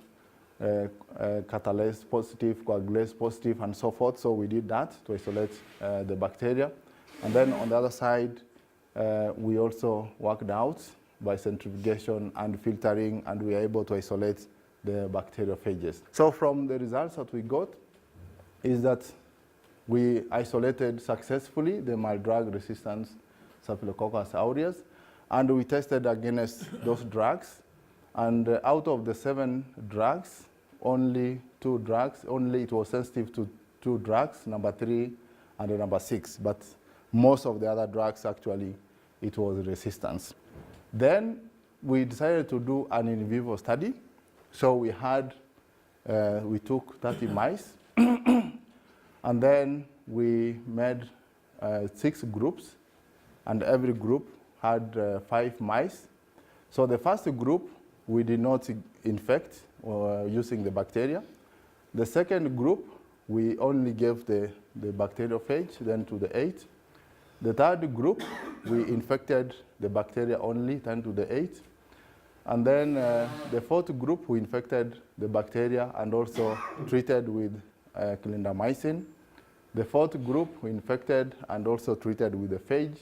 catalase positive, coagulase positive, and so forth. So we did that to isolate the bacteria. And then on the other side, we also worked out by centrifugation and filtering, and we are able to isolate the bacteriophages. So from the results that we got is that we isolated successfully the mild drug-resistant Staphylococcus aureus, and we tested against those drugs. And out of the 7 drugs, only 2 drugs, only it was sensitive to 2 drugs, number 3 and number 6. But most of the other drugs, actually, it was resistance. Then we decided to do an in vivo study. So we took 30 mice, and then we made 6 groups, and every group had 5 mice. So the first group, we did not infect using the bacteria. The second group, we only gave the bacteriophage, then to the 8. The third group, we infected the bacteria only, 10 to the 8. And then the fourth group, we infected the bacteria and also treated with clindamycin. The fourth group, we infected and also treated with the phage.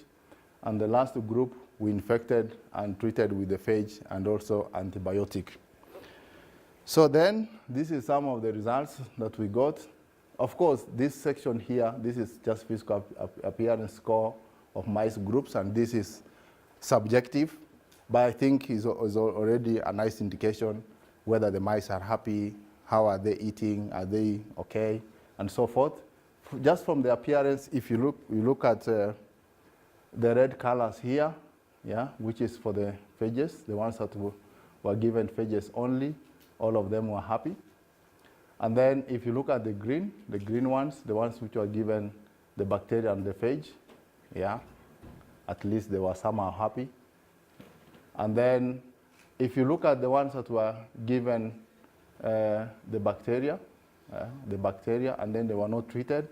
And the last group, we infected and treated with the phage and also antibiotic. So then, this is some of the results that we got. Of course, this section here, this is just physical appearance score of mice groups, and this is subjective, but I think is already a nice indication whether the mice are happy, how are they eating, are they okay, and so forth. Just from the appearance, if you look at the red colors here, yeah, which is for the phages, the ones that were given phages only, all of them were happy. And then if you look at the green ones, the ones which were given the bacteria and the phage, yeah, at least they were somehow happy. And then if you look at the ones that were given the bacteria, and then they were not treated,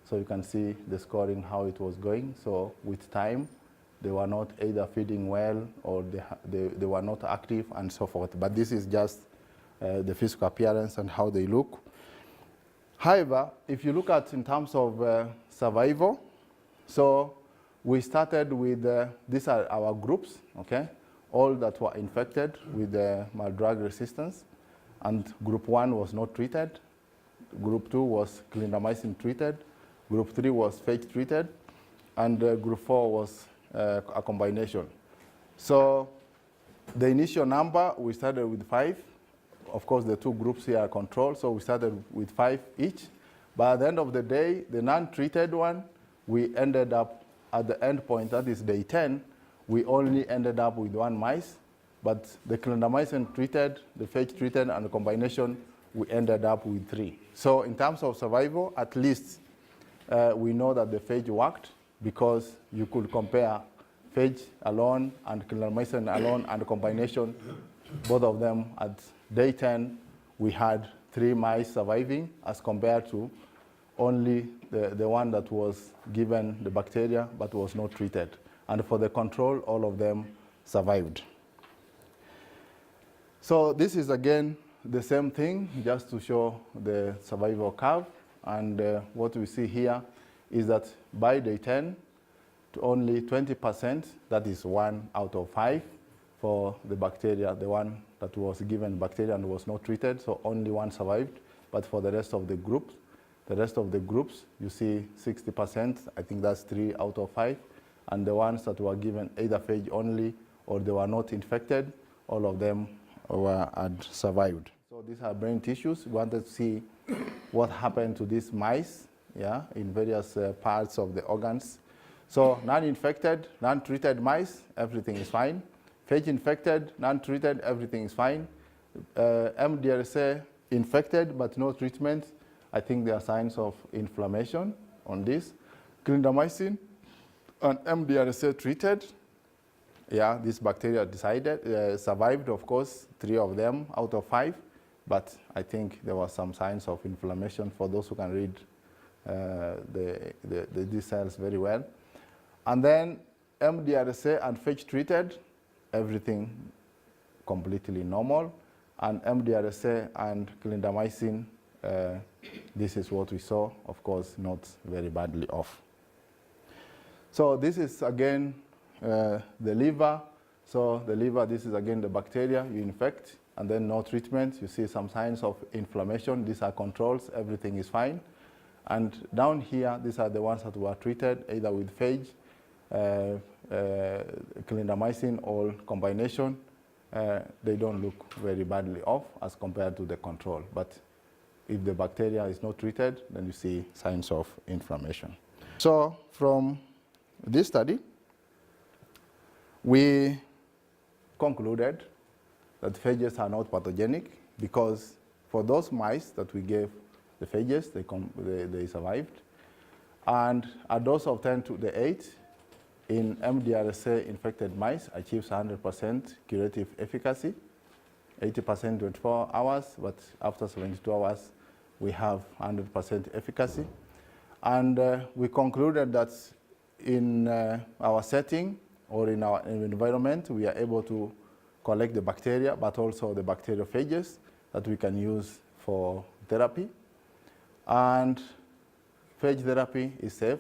so you can see the scoring, how it was going. So with time, they were not either feeding well or they were not active and so forth. But this is just the physical appearance and how they look. However, if you look at in terms of survival, so we started with, these are our groups, okay? All that were infected with mild drug resistance, and group 1 was not treated. Group 2 was clindamycin treated. Group 3 was phage treated, and group 4 was a combination. So the initial number, we started with 5. Of course, the 2 groups here are controlled, so we started with 5 each. But at the end of the day, the non-treated one, we ended up at the end point, that is day 10, we only ended up with 1 mice. But the clindamycin treated, the phage treated, and the combination, we ended up with 3. So in terms of survival, at least we know that the phage worked, because you could compare phage alone and clindamycin alone and the combination, both of them at day 10, we had 3 mice surviving as compared to only the one that was given the bacteria but was not treated. And for the control, all of them survived. So this is again the same thing, just to show the survival curve. And what we see here is that by day 10, to only 20%, that is 1 out of 5 for the bacteria, the one that was given bacteria and was not treated, so only 1 survived. But for the rest of the group, The rest of the groups, you see 60%, I think that's 3 out of 5. And the ones that were given either phage only or they were not infected, all of them had survived. So these are brain tissues. We wanted to see what happened to these mice, yeah, in various parts of the organs. So non-infected, non-treated mice, everything is fine. Phage-infected, non-treated, everything is fine. MDRSA infected but no treatment, I think there are signs of inflammation on this. Clindamycin and MDRSA treated, yeah, this bacteria survived, of course, 3 of them out of 5, but I think there were some signs of inflammation for those who can read these cells very well. And then MDRSA and phage treated, everything completely normal. And MDRSA and clindamycin, this is what we saw, of course, not very badly off. So this is again the liver. So the liver, this is again the bacteria you infect, and then no treatment. You see some signs of inflammation. These are controls, everything is fine. And down here, these are the ones that were treated either with phage, clindamycin, or combination. They don't look very badly off as compared to the control. But if the bacteria is not treated, then you see signs of inflammation. So from this study, we concluded that phages are not pathogenic because for those mice that we gave the phages, they survived. And a dose of 10 to the 8 in MDRSA infected mice achieves 100% curative efficacy, 80% 24 hours, but after 72 hours, we have 100% efficacy. And we concluded that in our setting or in our environment, we are able to collect the bacteria, but also the bacteriophages that we can use for therapy. And phage therapy is safe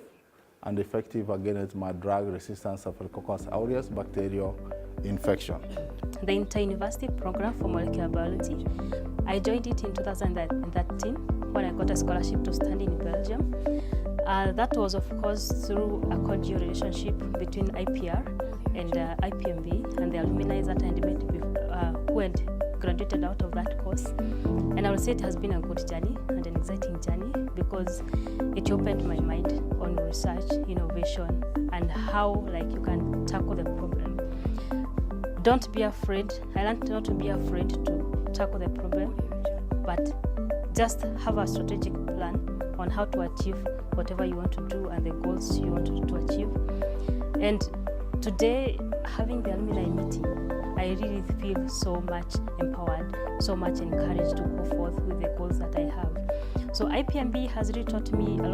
and effective against drug-resistant Staphylococcus aureus bacterial infection. The Interuniversity program for molecular biology, I joined it in 2013 when I got a scholarship to study in Belgium. That was, of course, through a cordial relationship between IPR and IPMB and the alumni that I met who had graduated out of that course. And I would say it has been a good journey and an exciting journey because it opened my mind on research, innovation, and how you can tackle the problem. Don't be afraid. I learned not to be afraid to tackle the problem, but just have a strategic plan on how to achieve whatever you want to do and the goals you want to achieve. And today, having the alumni meeting, I really feel so much empowered, so much encouraged to go forth with the goals that I have. So IPMB has really taught me a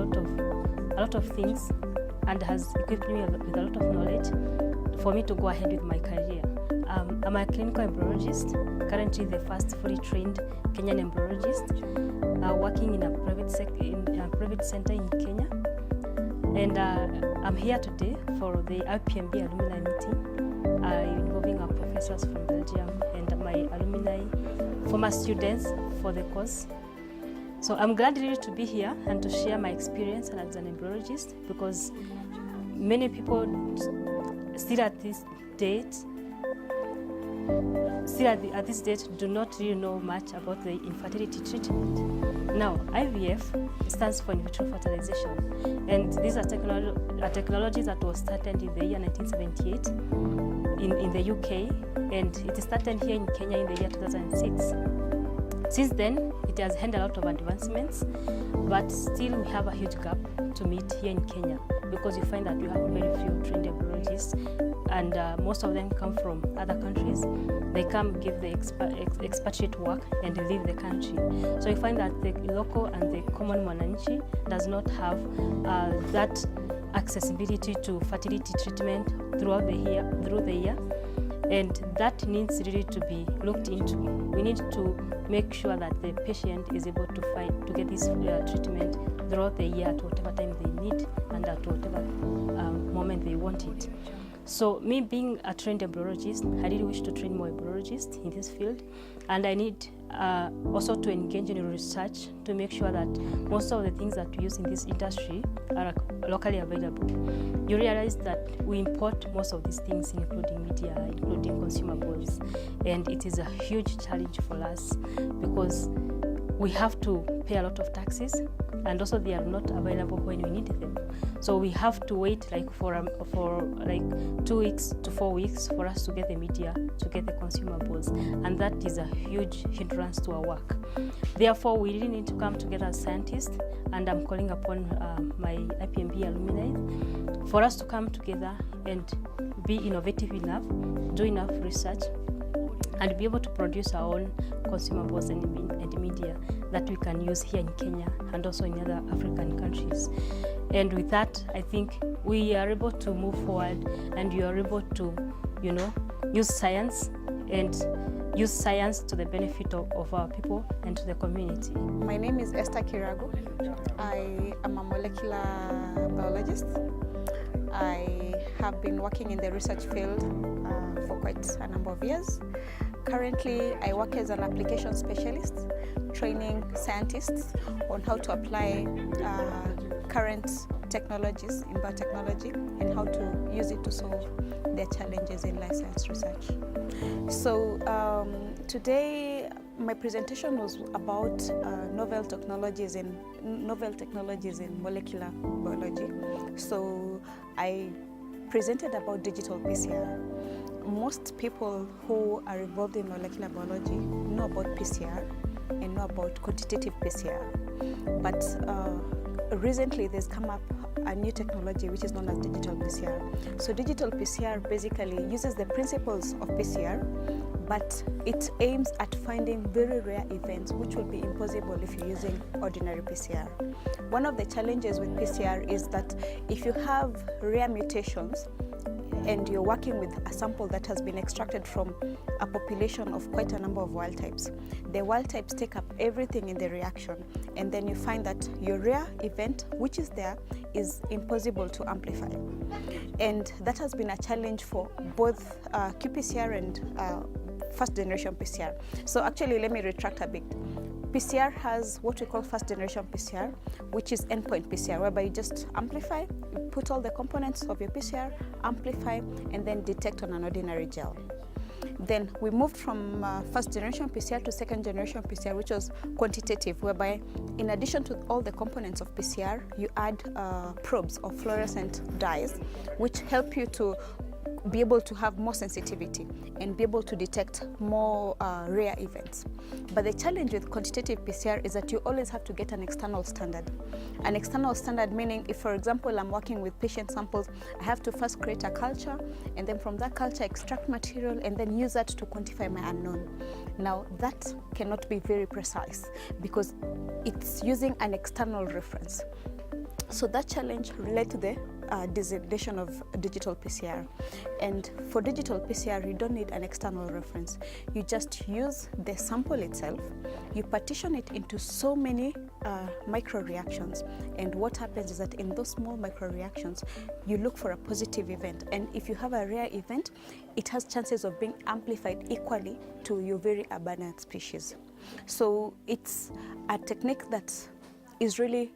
lot of things and has equipped me with a lot of knowledge for me to go ahead with my career. I'm a clinical embryologist, currently the first fully trained Kenyan embryologist, working in a private center in Kenya. And I'm here today for the IPMB alumni meeting, involving our professors from Belgium and my alumni, former students for the course. So I'm glad really to be here and to share my experience as an embryologist because many people still at this date do not really know much about the infertility treatment. Now, IVF stands for in vitro fertilization, and these are technologies that was started in the year 1978 in the UK, and it started here in Kenya in the year 2006. Since then, it has had a lot of advancements, but still we have a huge gap to meet here in Kenya because you find that we have very few trained embryologists, and most of them come from other countries. They come give the expatriate work and leave the country. So you find that the local and the common mwananchi does not have that accessibility to fertility treatment throughout the year. And that needs really to be looked into. We need to make sure that the patient is able to get this treatment throughout the year at whatever time they need and at whatever moment they want it. So me being a trained embryologist, I really wish to train more embryologists in this field, and I need also to engage in research to make sure that most of the things that we use in this industry are locally available. You realize that we import most of these things, including media, including consumables, and it is a huge challenge for us because we have to pay a lot of taxes, and also they are not available when we need them. So we have to wait like for like 2 weeks to 4 weeks for us to get the media, to get the consumables, and that is a huge hindrance to our work. Therefore, we really need to come together as scientists, and I'm calling upon my IPMB alumni for us to come together and be innovative enough, do enough research, and be able to produce our own consumables and media that we can use here in Kenya and also in other African countries. And with that, I think we are able to move forward, and you are able to, use science and use science to the benefit of our people and to the community. My name is Esther Kirago. I am a molecular biologist. I have been working in the research field for quite a number of years. Currently, I work as an application specialist, training scientists on how to apply current technologies in biotechnology and how to use it to solve their challenges in life science research. So today, my presentation was about novel technologies in molecular biology. So I presented about digital PCR. Most people who are involved in molecular biology know about PCR and know about quantitative PCR. But recently there's come up a new technology which is known as digital PCR. So digital PCR basically uses the principles of PCR, but it aims at finding very rare events which will be impossible if you're using ordinary PCR. One of the challenges with PCR is that if you have rare mutations, and you're working with a sample that has been extracted from a population of quite a number of wild types. The wild types take up everything in the reaction, and then you find that your rare event, which is there, is impossible to amplify. And that has been a challenge for both qPCR and first generation PCR. So actually, let me retract a bit. PCR has what we call first generation PCR, which is endpoint PCR, whereby you just amplify, you put all the components of your PCR, amplify, and then detect on an ordinary gel. Then we moved from first generation PCR to second generation PCR, which was quantitative, whereby in addition to all the components of PCR, you add probes or fluorescent dyes, which help you to be able to have more sensitivity and be able to detect more rare events. But the challenge with quantitative PCR is that you always have to get an external standard. An external standard meaning if, for example, I'm working with patient samples, I have to first create a culture, and then from that culture extract material and then use that to quantify my unknown. Now that cannot be very precise because it's using an external reference. So that challenge led to the designation of digital PCR. And for digital PCR, you don't need an external reference. You just use the sample itself, you partition it into so many microreactions. And what happens is that in those small microreactions, you look for a positive event. And if you have a rare event, it has chances of being amplified equally to your very abundant species. So it's a technique that is really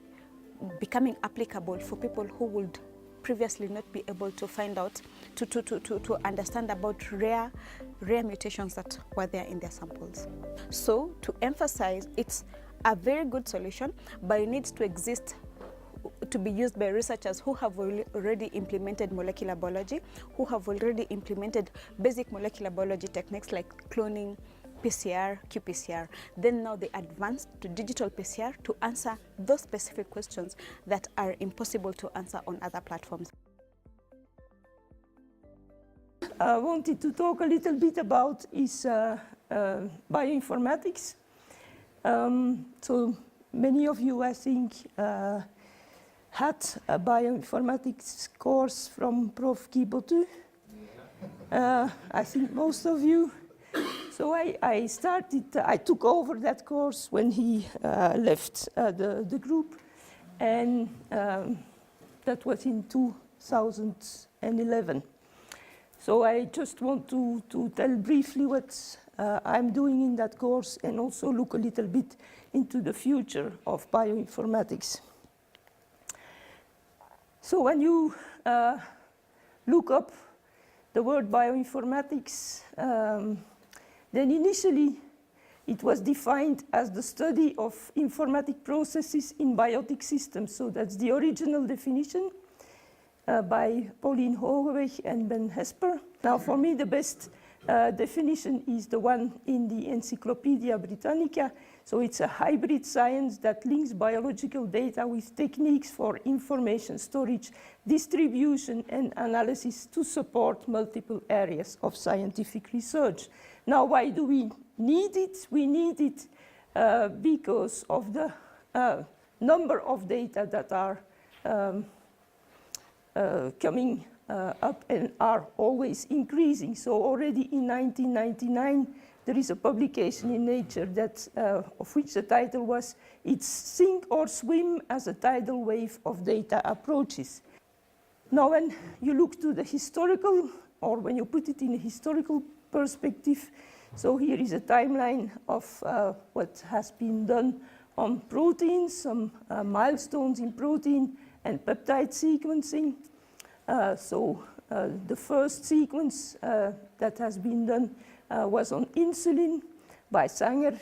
becoming applicable for people who would previously not be able to find out, to understand about rare mutations that were there in their samples. So to emphasize, it's a very good solution, but it needs to exist to be used by researchers who have already implemented molecular biology, who have already implemented basic molecular biology techniques like cloning, PCR, qPCR. Then now they advance to digital PCR to answer those specific questions that are impossible to answer on other platforms. I wanted to talk a little bit about is bioinformatics. So many of you, I think, had a bioinformatics course from Prof. Kibotu. I think most of you. So I took over that course when he left the group, and that was in 2011. So I just want to tell briefly what I'm doing in that course and also look a little bit into the future of bioinformatics. So when you look up the word bioinformatics, then initially it was defined as the study of informatic processes in biotic systems. So that's the original definition by Pauline Hogeweg and Ben Hesper. Now for me the best definition is the one in the Encyclopedia Britannica. So it's a hybrid science that links biological data with techniques for information storage, distribution, and analysis to support multiple areas of scientific research. Now, why do we need it? We need it because of the number of data that are coming up and are always increasing. So already in 1999, there is a publication in Nature that, of which the title was, "It's Sink or Swim as a Tidal Wave of Data Approaches." Now, when you look to the historical, or when you put it in a historical perspective, so here is a timeline of what has been done on proteins, some milestones in protein and peptide sequencing. The first sequence that has been done was on insulin by Sanger.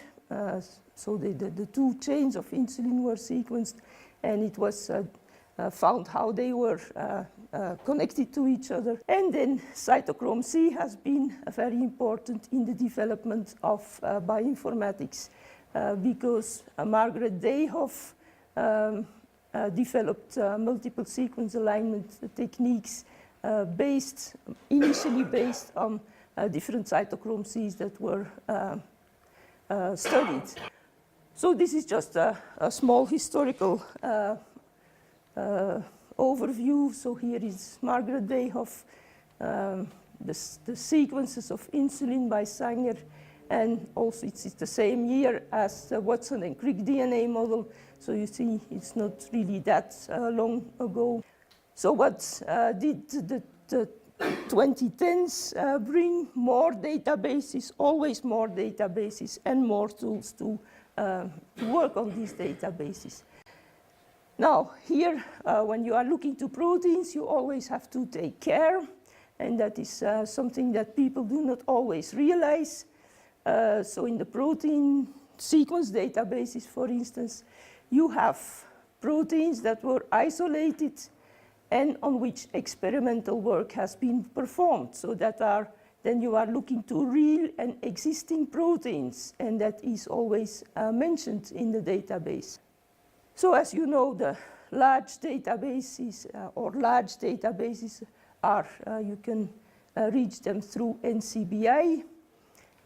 So the two chains of insulin were sequenced, and it was found how they were connected to each other. And then cytochrome C has been very important in the development of bioinformatics because Margaret Dayhoff developed multiple sequence alignment techniques initially based on different cytochrome Cs that were studied. So this is just a small historical overview. So here is Margaret Dayhoff, the sequences of insulin by Sanger, and also it's the same year as the Watson and Crick DNA model. So you see, it's not really that long ago. So what did the 2010s bring? More databases, always more databases, and more tools to work on these databases. Now, here, when you are looking to proteins, you always have to take care, and that is something that people do not always realize. So in the protein sequence databases, for instance, you have proteins that were isolated and on which experimental work has been performed. So then you are looking to real and existing proteins, and that is always mentioned in the database. So as you know, the large databases are, you can reach them through NCBI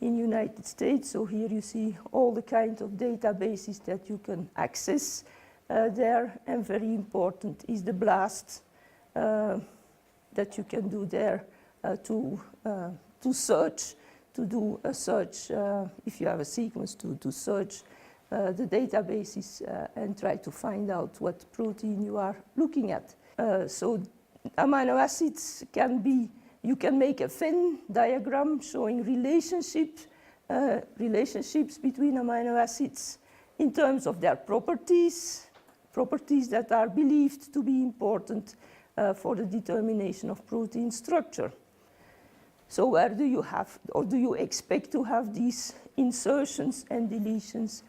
in United States. So here you see all the kinds of databases that you can access there, and very important is the BLAST that you can do there to search, to do a search, if you have a sequence, to search the databases and try to find out what protein you are looking at. So amino acids can be, you can make a Venn diagram showing relationships between amino acids in terms of their properties that are believed to be important for the determination of protein structure. So where do you have, or do you expect to have these insertions and deletions?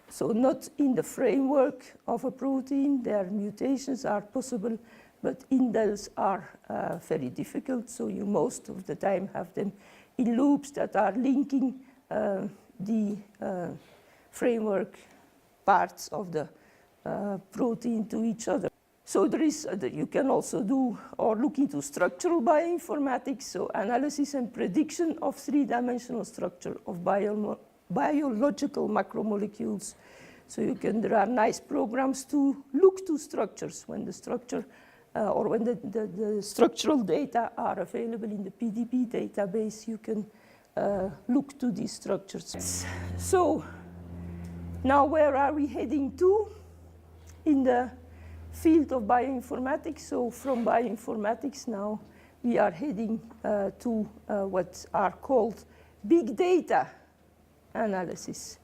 So not in the framework of a protein, their mutations are possible, but indels are very difficult, so you most of the time have them in loops that are linking the framework parts of the protein to each other. So there is, you can also do or look into structural bioinformatics, so analysis and prediction of three-dimensional structure of biological macromolecules. So there are nice programs to look to structures when the structure or when the structural data are available in the PDB database. You can look to these structures. So now where are we heading to in the field of bioinformatics? So from bioinformatics now we are heading to what are called big data analysis.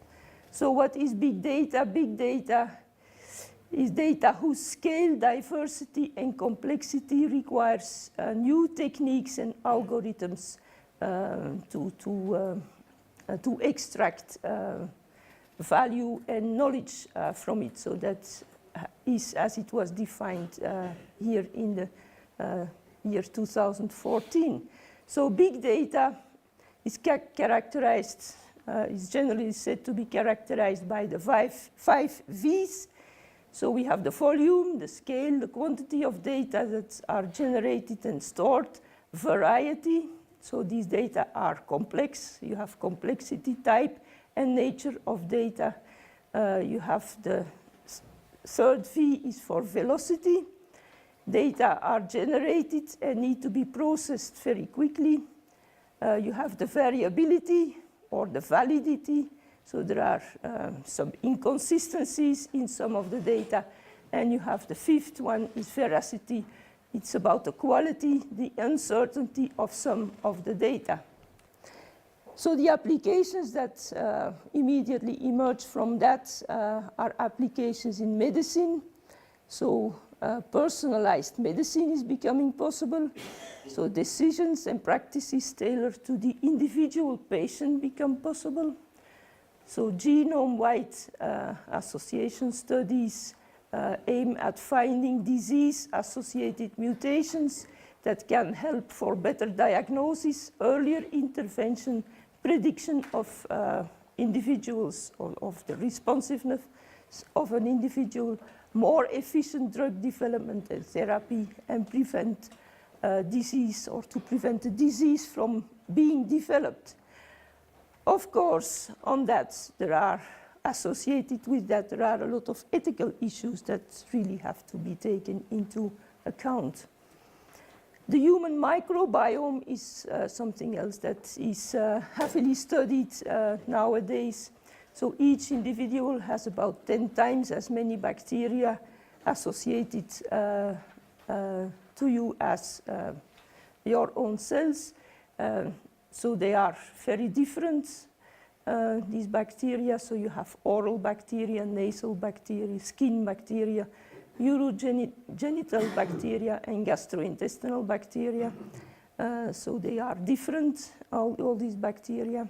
So what is big data? Big data is data whose scale, diversity, and complexity requires new techniques and algorithms to extract value and knowledge from it. So that is as it was defined here in the year 2014. So big data is characterized, is generally said to be characterized by the five V's. So we have the volume, the scale, the quantity of data that are generated and stored, variety. So these data are complex. You have complexity, type, and nature of data. You have the third V is for velocity. Data are generated and need to be processed very quickly. You have the variability or the validity. So there are some inconsistencies in some of the data. And you have the fifth one is veracity. It's about the quality, the uncertainty of some of the data. So the applications that immediately emerge from that are applications in medicine. So personalized medicine is becoming possible. So decisions and practices tailored to the individual patient become possible. So genome-wide association studies aim at finding disease-associated mutations that can help for better diagnosis, earlier intervention, prediction of individuals or of the responsiveness of an individual, more efficient drug development and therapy, and prevent disease or to prevent the disease from being developed. Of course, on that, there are associated with that, there are a lot of ethical issues that really have to be taken into account. The human microbiome is something else that is heavily studied nowadays. So each individual has about 10 times as many bacteria associated to you as your own cells. So they are very different, these bacteria. So you have oral bacteria, nasal bacteria, skin bacteria, urogenital bacteria, and gastrointestinal bacteria. So they are different, all these bacteria.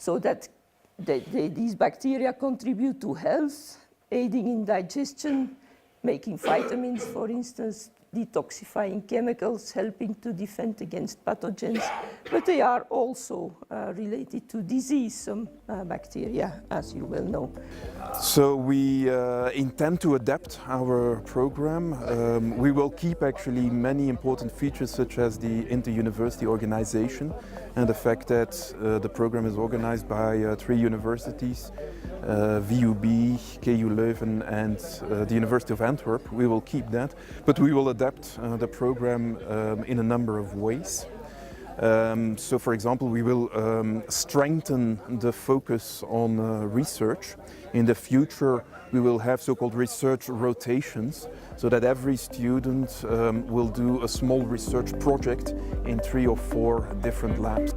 So that these bacteria contribute to health, aiding in digestion, making vitamins, for instance, detoxifying chemicals, helping to defend against pathogens, but they are also related to disease, some bacteria, as you well know. So we intend to adapt our program. We will keep actually many important features such as the inter-university organization and the fact that the program is organized by 3 universities, VUB, KU Leuven and the University of Antwerp. We will keep that, but we will adapt the program in a number of ways. So for example, we will strengthen the focus on research. In the future, we will have so-called research rotations, so that every student will do a small research project in 3 or 4 different labs.